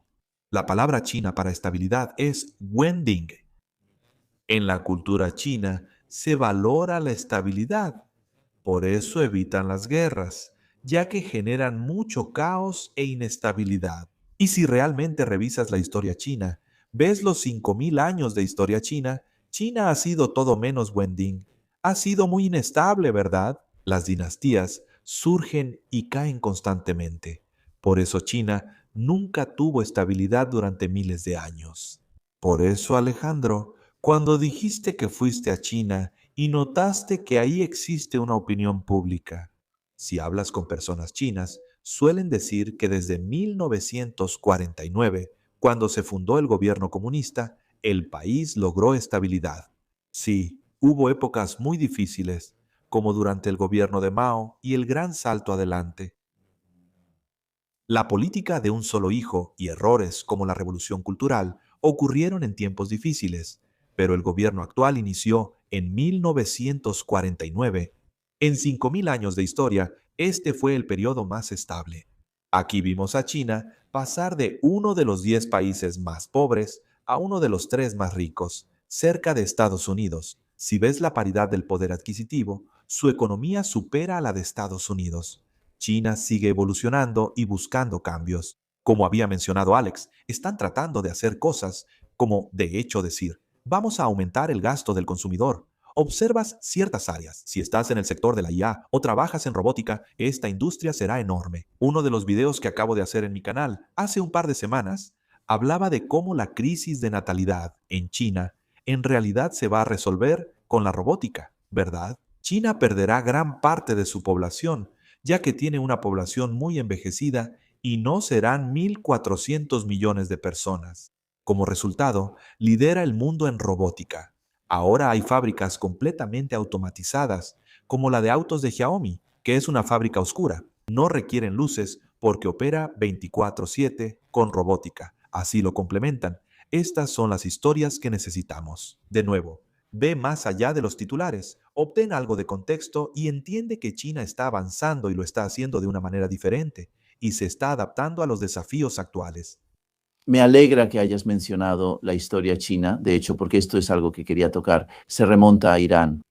La palabra china para estabilidad es wending. En la cultura china se valora la estabilidad. Por eso evitan las guerras, ya que generan mucho caos e inestabilidad. Y si realmente revisas la historia china, ves los 5000 años de historia china, China ha sido todo menos wending. Ha sido muy inestable, ¿verdad? Las dinastías surgen y caen constantemente. Por eso China nunca tuvo estabilidad durante miles de años. Por eso, Alejandro, cuando dijiste que fuiste a China y notaste que ahí existe una opinión pública, si hablas con personas chinas, suelen decir que desde 1949, cuando se fundó el gobierno comunista, el país logró estabilidad. Sí, hubo épocas muy difíciles, como durante el gobierno de Mao y el gran salto adelante. La política de un solo hijo y errores como la revolución cultural ocurrieron en tiempos difíciles, pero el gobierno actual inició en 1949. En 5000 años de historia, este fue el periodo más estable. Aquí vimos a China pasar de uno de los 10 países más pobres a uno de los 3 más ricos, cerca de Estados Unidos. Si ves la paridad del poder adquisitivo, su economía supera a la de Estados Unidos. China sigue evolucionando y buscando cambios. Como había mencionado Alex, están tratando de hacer cosas como, de hecho, decir, vamos a aumentar el gasto del consumidor. Observas ciertas áreas. Si estás en el sector de la IA o trabajas en robótica, esta industria será enorme. Uno de los videos que acabo de hacer en mi canal hace un par de semanas hablaba de cómo la crisis de natalidad en China en realidad se va a resolver con la robótica, ¿verdad? China perderá gran parte de su población, ya que tiene una población muy envejecida y no serán 1.400 millones de personas. Como resultado, lidera el mundo en robótica. Ahora hay fábricas completamente automatizadas, como la de autos de Xiaomi, que es una fábrica oscura. No requieren luces porque opera 24/7 con robótica. Así lo complementan. Estas son las historias que necesitamos. De nuevo, ve más allá de los titulares, obtén algo de contexto y entiende que China está avanzando y lo está haciendo de una manera diferente y se está adaptando a los desafíos actuales. Me alegra que hayas mencionado la historia china, de hecho, porque esto es algo que quería tocar. Se remonta a Irán,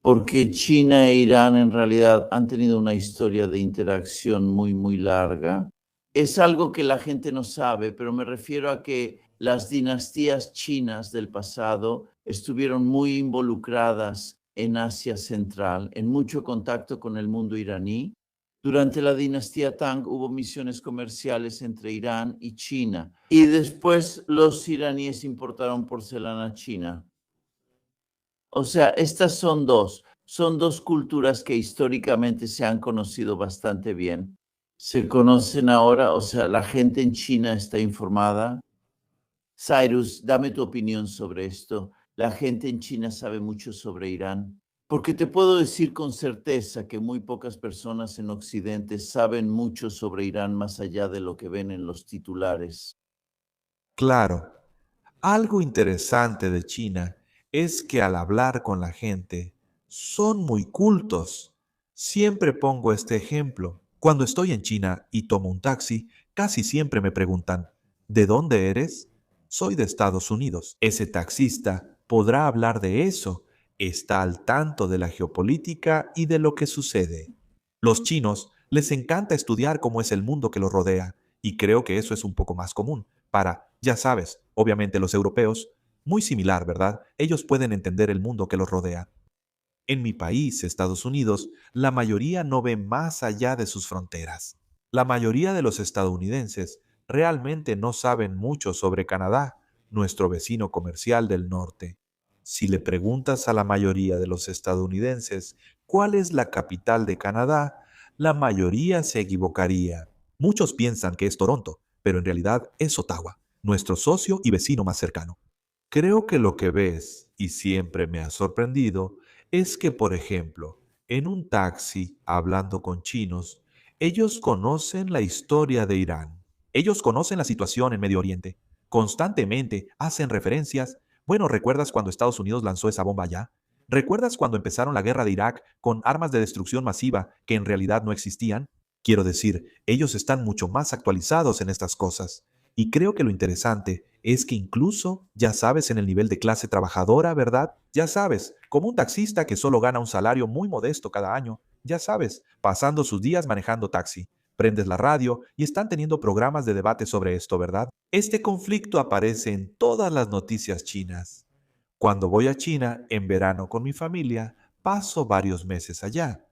porque China e Irán en realidad han tenido una historia de interacción muy, muy larga. Es algo que la gente no sabe, pero me refiero a que las dinastías chinas del pasado estuvieron muy involucradas en Asia Central, en mucho contacto con el mundo iraní. Durante la dinastía Tang hubo misiones comerciales entre Irán y China, y después los iraníes importaron porcelana china. O sea, estas son dos culturas que históricamente se han conocido bastante bien. Se conocen ahora, o sea, la gente en China está informada. Cyrus, dame tu opinión sobre esto. La gente en China sabe mucho sobre Irán. Porque te puedo decir con certeza que muy pocas personas en Occidente saben mucho sobre Irán más allá de lo que ven en los titulares. Claro, algo interesante de China es que al hablar con la gente son muy cultos. Siempre pongo este ejemplo. Cuando estoy en China y tomo un taxi, casi siempre me preguntan, ¿de dónde eres? Soy de Estados Unidos. Ese taxista podrá hablar de eso. Está al tanto de la geopolítica y de lo que sucede. Los chinos les encanta estudiar cómo es el mundo que los rodea, y creo que eso es un poco más común para, ya sabes, obviamente los europeos, muy similar, ¿verdad? Ellos pueden entender el mundo que los rodea. En mi país, Estados Unidos, la mayoría no ve más allá de sus fronteras. La mayoría de los estadounidenses realmente no saben mucho sobre Canadá, nuestro vecino comercial del norte. Si le preguntas a la mayoría de los estadounidenses cuál es la capital de Canadá, la mayoría se equivocaría. Muchos piensan que es Toronto, pero en realidad es Ottawa, nuestro socio y vecino más cercano. Creo que lo que ves, y siempre me ha sorprendido, es que, por ejemplo, en un taxi, hablando con chinos, ellos conocen la historia de Irán. Ellos conocen la situación en Medio Oriente. Constantemente hacen referencias. Bueno, ¿recuerdas cuando Estados Unidos lanzó esa bomba allá? ¿Recuerdas cuando empezaron la guerra de Irak con armas de destrucción masiva que en realidad no existían? Quiero decir, ellos están mucho más actualizados en estas cosas. Y creo que lo interesante es que incluso, ya sabes, en el nivel de clase trabajadora, ¿verdad? Ya sabes, como un taxista que solo gana un salario muy modesto cada año, ya sabes, pasando sus días manejando taxi. Prendes la radio y están teniendo programas de debate sobre esto, ¿verdad? Este conflicto aparece en todas las noticias chinas. Cuando voy a China en verano con mi familia, paso varios meses allá.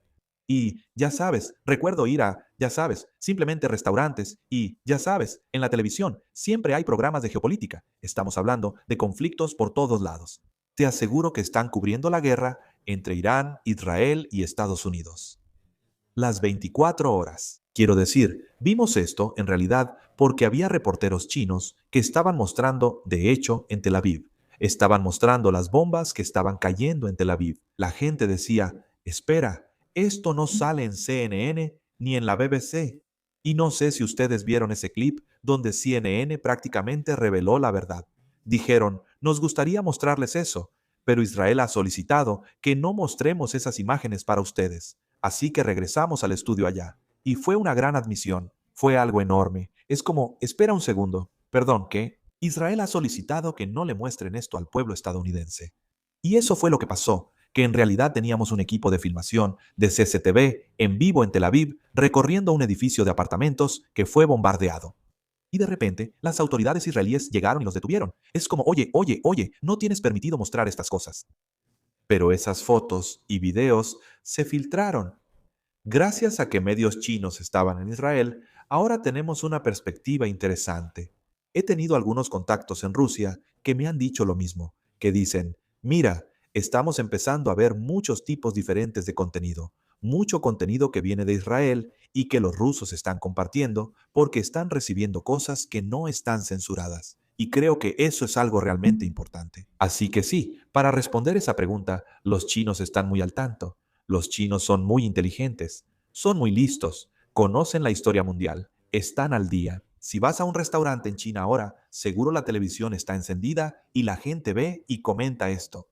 Y ya sabes, recuerdo ir a, ya sabes, simplemente restaurantes y, ya sabes, en la televisión siempre hay programas de geopolítica. Estamos hablando de conflictos por todos lados. Te aseguro que están cubriendo la guerra entre Irán, Israel y Estados Unidos. Las 24 horas. Quiero decir, vimos esto en realidad porque había reporteros chinos que estaban mostrando, de hecho, en Tel Aviv. Estaban mostrando las bombas que estaban cayendo en Tel Aviv. La gente decía, espera, esto no sale en CNN ni en la BBC. Y no sé si ustedes vieron ese clip donde CNN prácticamente reveló la verdad. Dijeron, nos gustaría mostrarles eso, pero Israel ha solicitado que no mostremos esas imágenes para ustedes. Así que regresamos al estudio allá. Y fue una gran admisión. Fue algo enorme. Es como, espera un segundo. Perdón, ¿qué? Israel ha solicitado que no le muestren esto al pueblo estadounidense. Y eso fue lo que pasó, que en realidad teníamos un equipo de filmación de CCTV en vivo en Tel Aviv recorriendo un edificio de apartamentos que fue bombardeado. Y de repente, las autoridades israelíes llegaron y los detuvieron. Es como, oye, no tienes permitido mostrar estas cosas. Pero esas fotos y videos se filtraron. Gracias a que medios chinos estaban en Israel, ahora tenemos una perspectiva interesante. He tenido algunos contactos en Rusia que me han dicho lo mismo, que dicen, mira, estamos empezando a ver muchos tipos diferentes de contenido, mucho contenido que viene de Israel y que los rusos están compartiendo porque están recibiendo cosas que no están censuradas. Y creo que eso es algo realmente importante. Así que sí, para responder esa pregunta, los chinos están muy al tanto. Los chinos son muy inteligentes, son muy listos, conocen la historia mundial, están al día. Si vas a un restaurante en China ahora, seguro la televisión está encendida y la gente ve y comenta esto.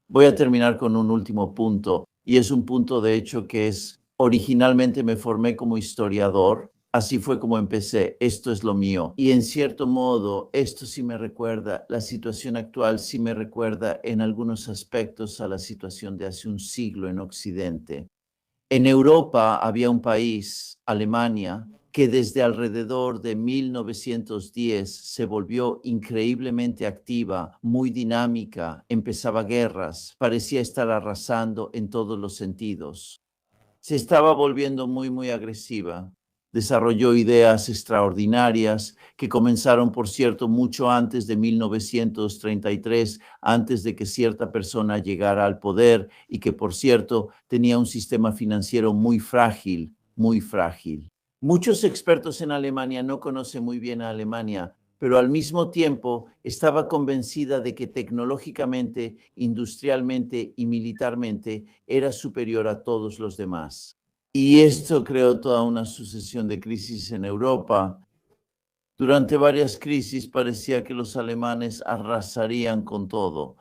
Voy a terminar con un último punto, y es un punto de hecho que es, originalmente me formé como historiador, así fue como empecé, esto es lo mío. Y en cierto modo, esto sí me recuerda, la situación actual sí me recuerda en algunos aspectos a la situación de hace un siglo en Occidente. En Europa había un país, Alemania, que desde alrededor de 1910 se volvió increíblemente activa, muy dinámica, empezaba guerras, parecía estar arrasando en todos los sentidos. Se estaba volviendo muy agresiva. Desarrolló ideas extraordinarias que comenzaron, por cierto, mucho antes de 1933, antes de que cierta persona llegara al poder y que, por cierto, tenía un sistema financiero muy frágil, muy frágil. Muchos expertos en Alemania no conocen muy bien a Alemania, pero al mismo tiempo estaba convencida de que tecnológicamente, industrialmente y militarmente era superior a todos los demás. Y esto creó toda una sucesión de crisis en Europa. Durante varias crisis parecía que los alemanes arrasarían con todo.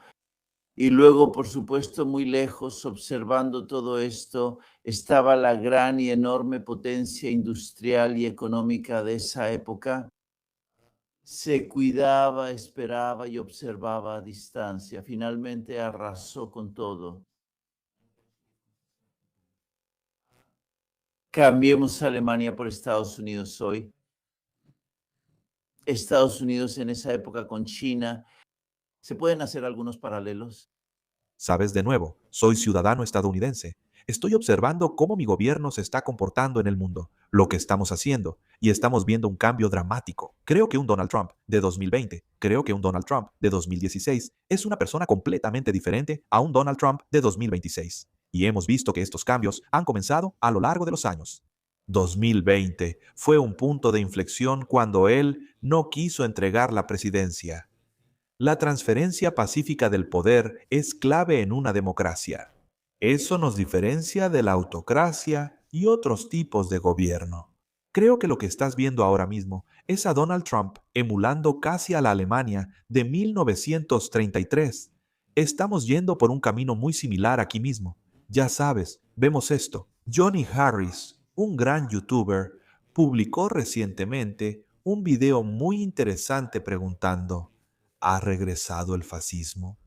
Y luego, por supuesto, muy lejos, observando todo esto, estaba la gran y enorme potencia industrial y económica de esa época. Se cuidaba, esperaba y observaba a distancia. Finalmente arrasó con todo. Cambiemos a Alemania por Estados Unidos hoy. Estados Unidos en esa época con China. ¿Se pueden hacer algunos paralelos? Sabes, de nuevo, soy ciudadano estadounidense. Estoy observando cómo mi gobierno se está comportando en el mundo, lo que estamos haciendo, y estamos viendo un cambio dramático. Creo que un Donald Trump de 2020, creo que un Donald Trump de 2016 es una persona completamente diferente a un Donald Trump de 2026. Y hemos visto que estos cambios han comenzado a lo largo de los años. 2020 fue un punto de inflexión cuando él no quiso entregar la presidencia. La transferencia pacífica del poder es clave en una democracia. Eso nos diferencia de la autocracia y otros tipos de gobierno. Creo que lo que estás viendo ahora mismo es a Donald Trump emulando casi a la Alemania de 1933. Estamos yendo por un camino muy similar aquí mismo. Ya sabes, vemos esto. Johnny Harris, un gran youtuber, publicó recientemente un video muy interesante preguntando: ¿ha regresado el fascismo?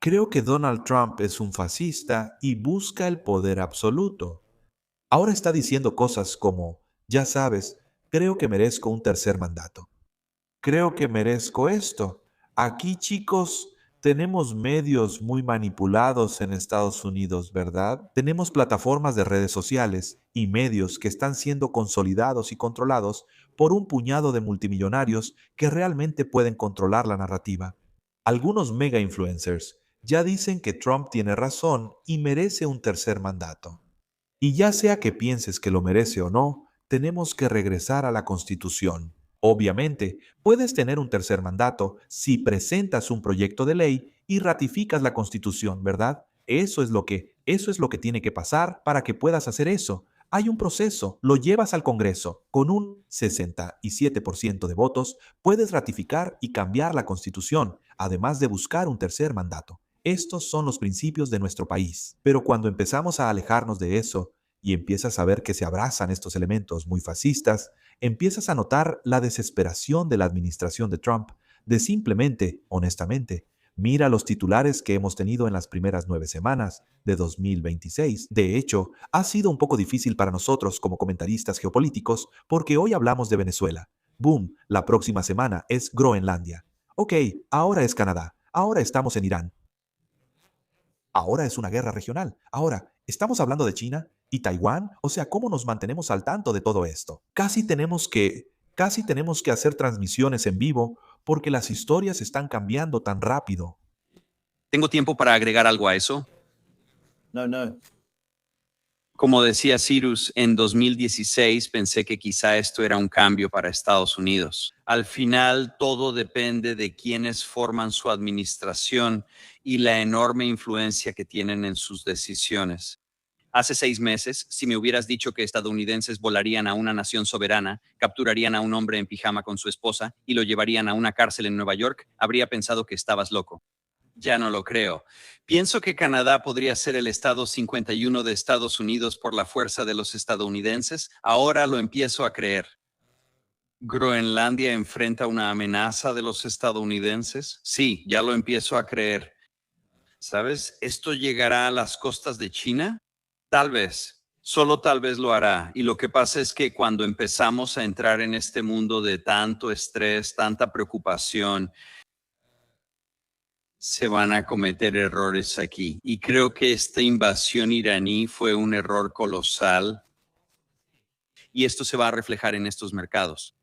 Creo que Donald Trump es un fascista y busca el poder absoluto. Ahora está diciendo cosas como: ya sabes, creo que merezco un tercer mandato. Creo que merezco esto. Aquí, chicos, tenemos medios muy manipulados en Estados Unidos, ¿verdad? Tenemos plataformas de redes sociales y medios que están siendo consolidados y controlados por un puñado de multimillonarios que realmente pueden controlar la narrativa. Algunos mega influencers ya dicen que Trump tiene razón y merece un tercer mandato. Y ya sea que pienses que lo merece o no, tenemos que regresar a la Constitución. Obviamente, puedes tener un tercer mandato si presentas un proyecto de ley y ratificas la Constitución, ¿verdad? Eso es lo que tiene que pasar para que puedas hacer eso. Hay un proceso, lo llevas al Congreso. Con un 67% de votos, puedes ratificar y cambiar la Constitución, además de buscar un tercer mandato. Estos son los principios de nuestro país. Pero cuando empezamos a alejarnos de eso y empiezas a ver que se abrazan estos elementos muy fascistas, empiezas a notar la desesperación de la administración de Trump de simplemente, honestamente, mira los titulares que hemos tenido en las primeras 9 semanas de 2026. De hecho, ha sido un poco difícil para nosotros como comentaristas geopolíticos porque hoy hablamos de Venezuela. Boom, la próxima semana es Groenlandia. Ok, ahora es Canadá. Ahora estamos en Irán. Ahora es una guerra regional. Ahora, ¿estamos hablando de China y Taiwán? O sea, ¿cómo nos mantenemos al tanto de todo esto? Casi tenemos que hacer transmisiones en vivo porque las historias están cambiando tan rápido. ¿Tengo tiempo para agregar algo a eso? No. Como decía Cyrus, en 2016 pensé que quizá esto era un cambio para Estados Unidos. Al final, todo depende de quiénes forman su administración y la enorme influencia que tienen en sus decisiones. Hace 6 meses, si me hubieras dicho que estadounidenses volarían a una nación soberana, capturarían a un hombre en pijama con su esposa y lo llevarían a una cárcel en Nueva York, habría pensado que estabas loco. Ya no lo creo. Pienso que Canadá podría ser el estado 51 de Estados Unidos por la fuerza de los estadounidenses. Ahora lo empiezo a creer. ¿Groenlandia enfrenta una amenaza de los estadounidenses? Sí, ya lo empiezo a creer. ¿Sabes? ¿Esto llegará a las costas de China? Tal vez. Solo tal vez lo hará. Y lo que pasa es que cuando empezamos a entrar en este mundo de tanto estrés, tanta preocupación, se van a cometer errores aquí. Y creo que esta invasión iraní fue un error colosal. Y esto se va a reflejar en estos mercados.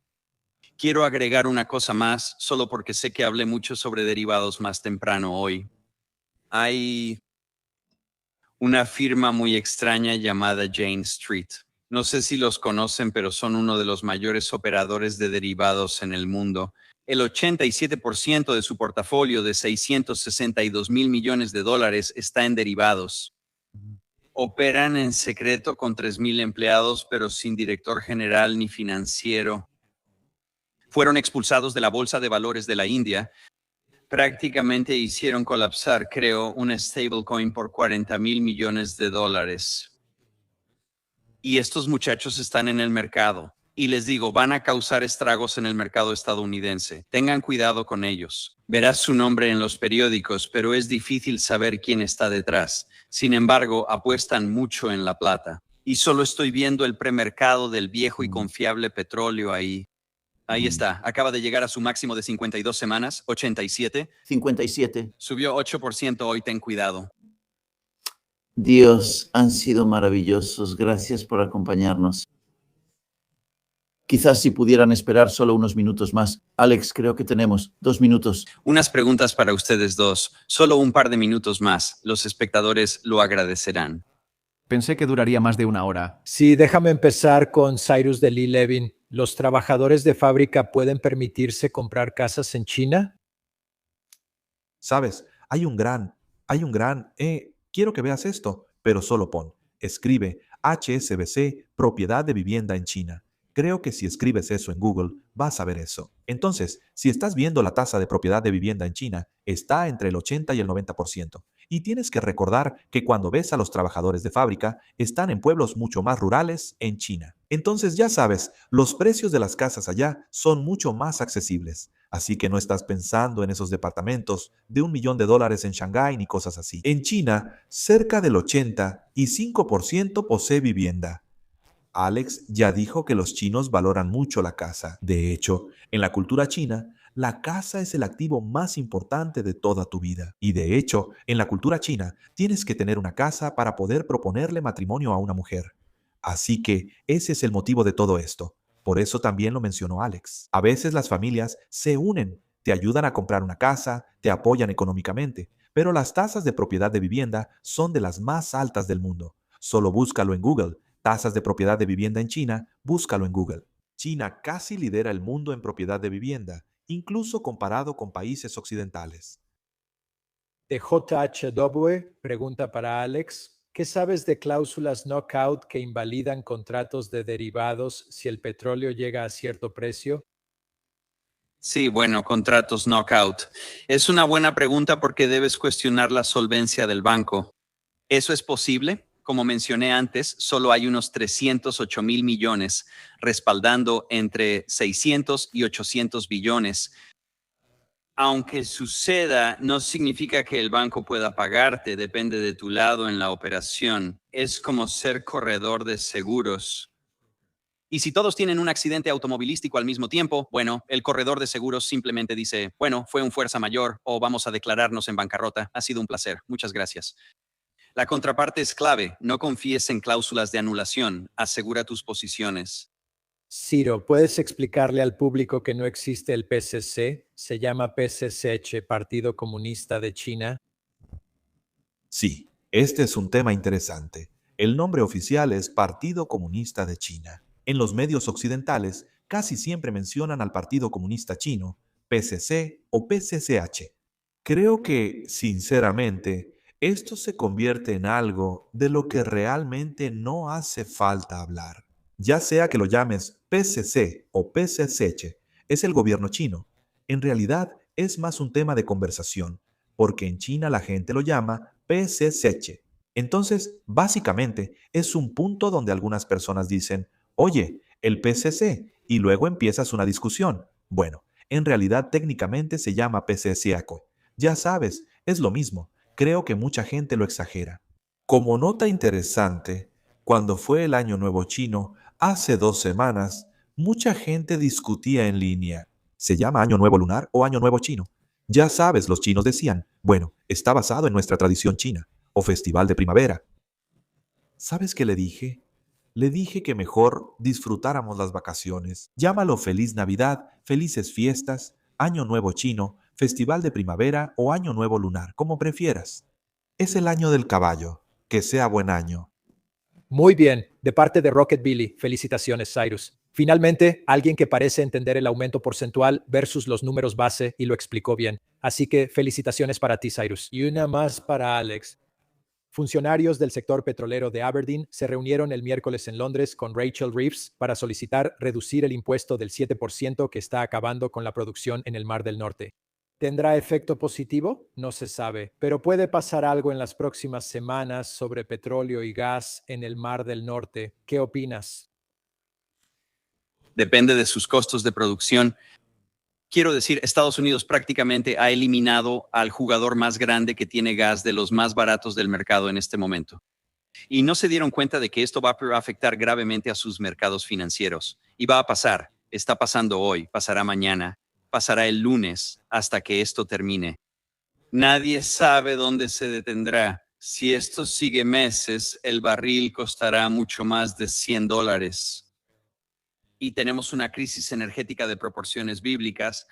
Quiero agregar una cosa más, solo porque sé que hablé mucho sobre derivados más temprano hoy. Hay una firma muy extraña llamada Jane Street. No sé si los conocen, pero son uno de los mayores operadores de derivados en el mundo. El 87% de su portafolio de 662 mil millones de dólares está en derivados. Operan en secreto con 3,000 empleados, pero sin director general ni financiero. Fueron expulsados de la Bolsa de Valores de la India. Prácticamente hicieron colapsar, creo, una stablecoin por 40 mil millones de dólares. Y estos muchachos están en el mercado. Y les digo, van a causar estragos en el mercado estadounidense. Tengan cuidado con ellos. Verás su nombre en los periódicos, pero es difícil saber quién está detrás. Sin embargo, apuestan mucho en la plata. Y solo estoy viendo el premercado del viejo y confiable petróleo ahí. Ahí está. Acaba de llegar a su máximo de 52 semanas, 87. 57. Subió 8% hoy, ten cuidado. Dios, han sido maravillosos. Gracias por acompañarnos. Quizás si pudieran esperar solo unos minutos más. Alex, creo que tenemos 2 minutos. Unas preguntas para ustedes dos. Solo un par de minutos más. Los espectadores lo agradecerán. Pensé que duraría más de 1 hora. Sí, déjame empezar con Cyrus de Lee Levin. ¿Los trabajadores de fábrica pueden permitirse comprar casas en China? Sabes, quiero que veas esto, pero solo escribe HSBC, propiedad de vivienda en China. Creo que si escribes eso en Google, vas a ver eso. Entonces, si estás viendo la tasa de propiedad de vivienda en China, está entre el 80 y el 90%. Y tienes que recordar que cuando ves a los trabajadores de fábrica, están en pueblos mucho más rurales en China. Entonces, ya sabes, los precios de las casas allá son mucho más accesibles. Así que no estás pensando en esos departamentos de $1 millón en Shanghái ni cosas así. En China, cerca del 85% posee vivienda. Alex ya dijo que los chinos valoran mucho la casa. De hecho, en la cultura china, la casa es el activo más importante de toda tu vida. Y de hecho, en la cultura china, tienes que tener una casa para poder proponerle matrimonio a una mujer. Así que ese es el motivo de todo esto. Por eso también lo mencionó Alex. A veces las familias se unen, te ayudan a comprar una casa, te apoyan económicamente, pero las tasas de propiedad de vivienda son de las más altas del mundo. Solo búscalo en Google. Tasas de propiedad de vivienda en China, búscalo en Google. China casi lidera el mundo en propiedad de vivienda, incluso comparado con países occidentales. De JHW, pregunta para Alex. ¿Qué sabes de cláusulas knockout que invalidan contratos de derivados si el petróleo llega a cierto precio? Sí, bueno, contratos knockout. Es una buena pregunta porque debes cuestionar la solvencia del banco. ¿Eso es posible? Como mencioné antes, solo hay unos 308 mil millones, respaldando entre 600 y 800 billones. Aunque suceda, no significa que el banco pueda pagarte, depende de tu lado en la operación. Es como ser corredor de seguros. Y si todos tienen un accidente automovilístico al mismo tiempo, bueno, el corredor de seguros simplemente dice, bueno, fue un fuerza mayor o vamos a declararnos en bancarrota. Ha sido un placer. Muchas gracias. La contraparte es clave. No confíes en cláusulas de anulación. Asegura tus posiciones. Ciro, ¿puedes explicarle al público que no existe el PCC? Se llama PCCH, Partido Comunista de China. Sí, este es un tema interesante. El nombre oficial es Partido Comunista de China. En los medios occidentales casi siempre mencionan al Partido Comunista Chino, PCC o PCCH. Creo que, sinceramente, esto se convierte en algo de lo que realmente no hace falta hablar. Ya sea que lo llames PCC o PCCH, es el gobierno chino. En realidad es más un tema de conversación, porque en China la gente lo llama PCCH. Entonces, básicamente, es un punto donde algunas personas dicen, oye, el PCC, y luego empiezas una discusión. Bueno, en realidad técnicamente se llama PCCH. Ya sabes, es lo mismo. Creo que mucha gente lo exagera. Como nota interesante, cuando fue el Año Nuevo Chino, hace 2 semanas, mucha gente discutía en línea. ¿Se llama Año Nuevo Lunar o Año Nuevo Chino? Ya sabes, los chinos decían, bueno, está basado en nuestra tradición china, o Festival de Primavera. ¿Sabes qué le dije? Le dije que mejor disfrutáramos las vacaciones. Llámalo Feliz Navidad, Felices Fiestas, Año Nuevo Chino, Festival de Primavera o Año Nuevo Lunar, como prefieras. Es el año del caballo. Que sea buen año. Muy bien, De parte de Rocket Billy, felicitaciones, Cyrus. Finalmente, alguien que parece entender el aumento porcentual versus los números base y lo explicó bien. Así que felicitaciones para ti, Cyrus. Y una más para Alex. Funcionarios del sector petrolero de Aberdeen se reunieron el miércoles en Londres con Rachel Reeves para solicitar reducir el impuesto del 7% que está acabando con la producción en el Mar del Norte. ¿Tendrá efecto positivo? No se sabe, pero puede pasar algo en las próximas semanas sobre petróleo y gas en el Mar del Norte. ¿Qué opinas? Depende de sus costos de producción. Quiero decir, Estados Unidos prácticamente ha eliminado al jugador más grande que tiene gas de los más baratos del mercado en este momento. Y no se dieron cuenta de que esto va a afectar gravemente a sus mercados financieros. Y va a pasar, está pasando hoy, pasará mañana, pasará el lunes hasta que esto termine. Nadie sabe dónde se detendrá. Si esto sigue meses, el barril costará mucho más de $100. Y tenemos una crisis energética de proporciones bíblicas,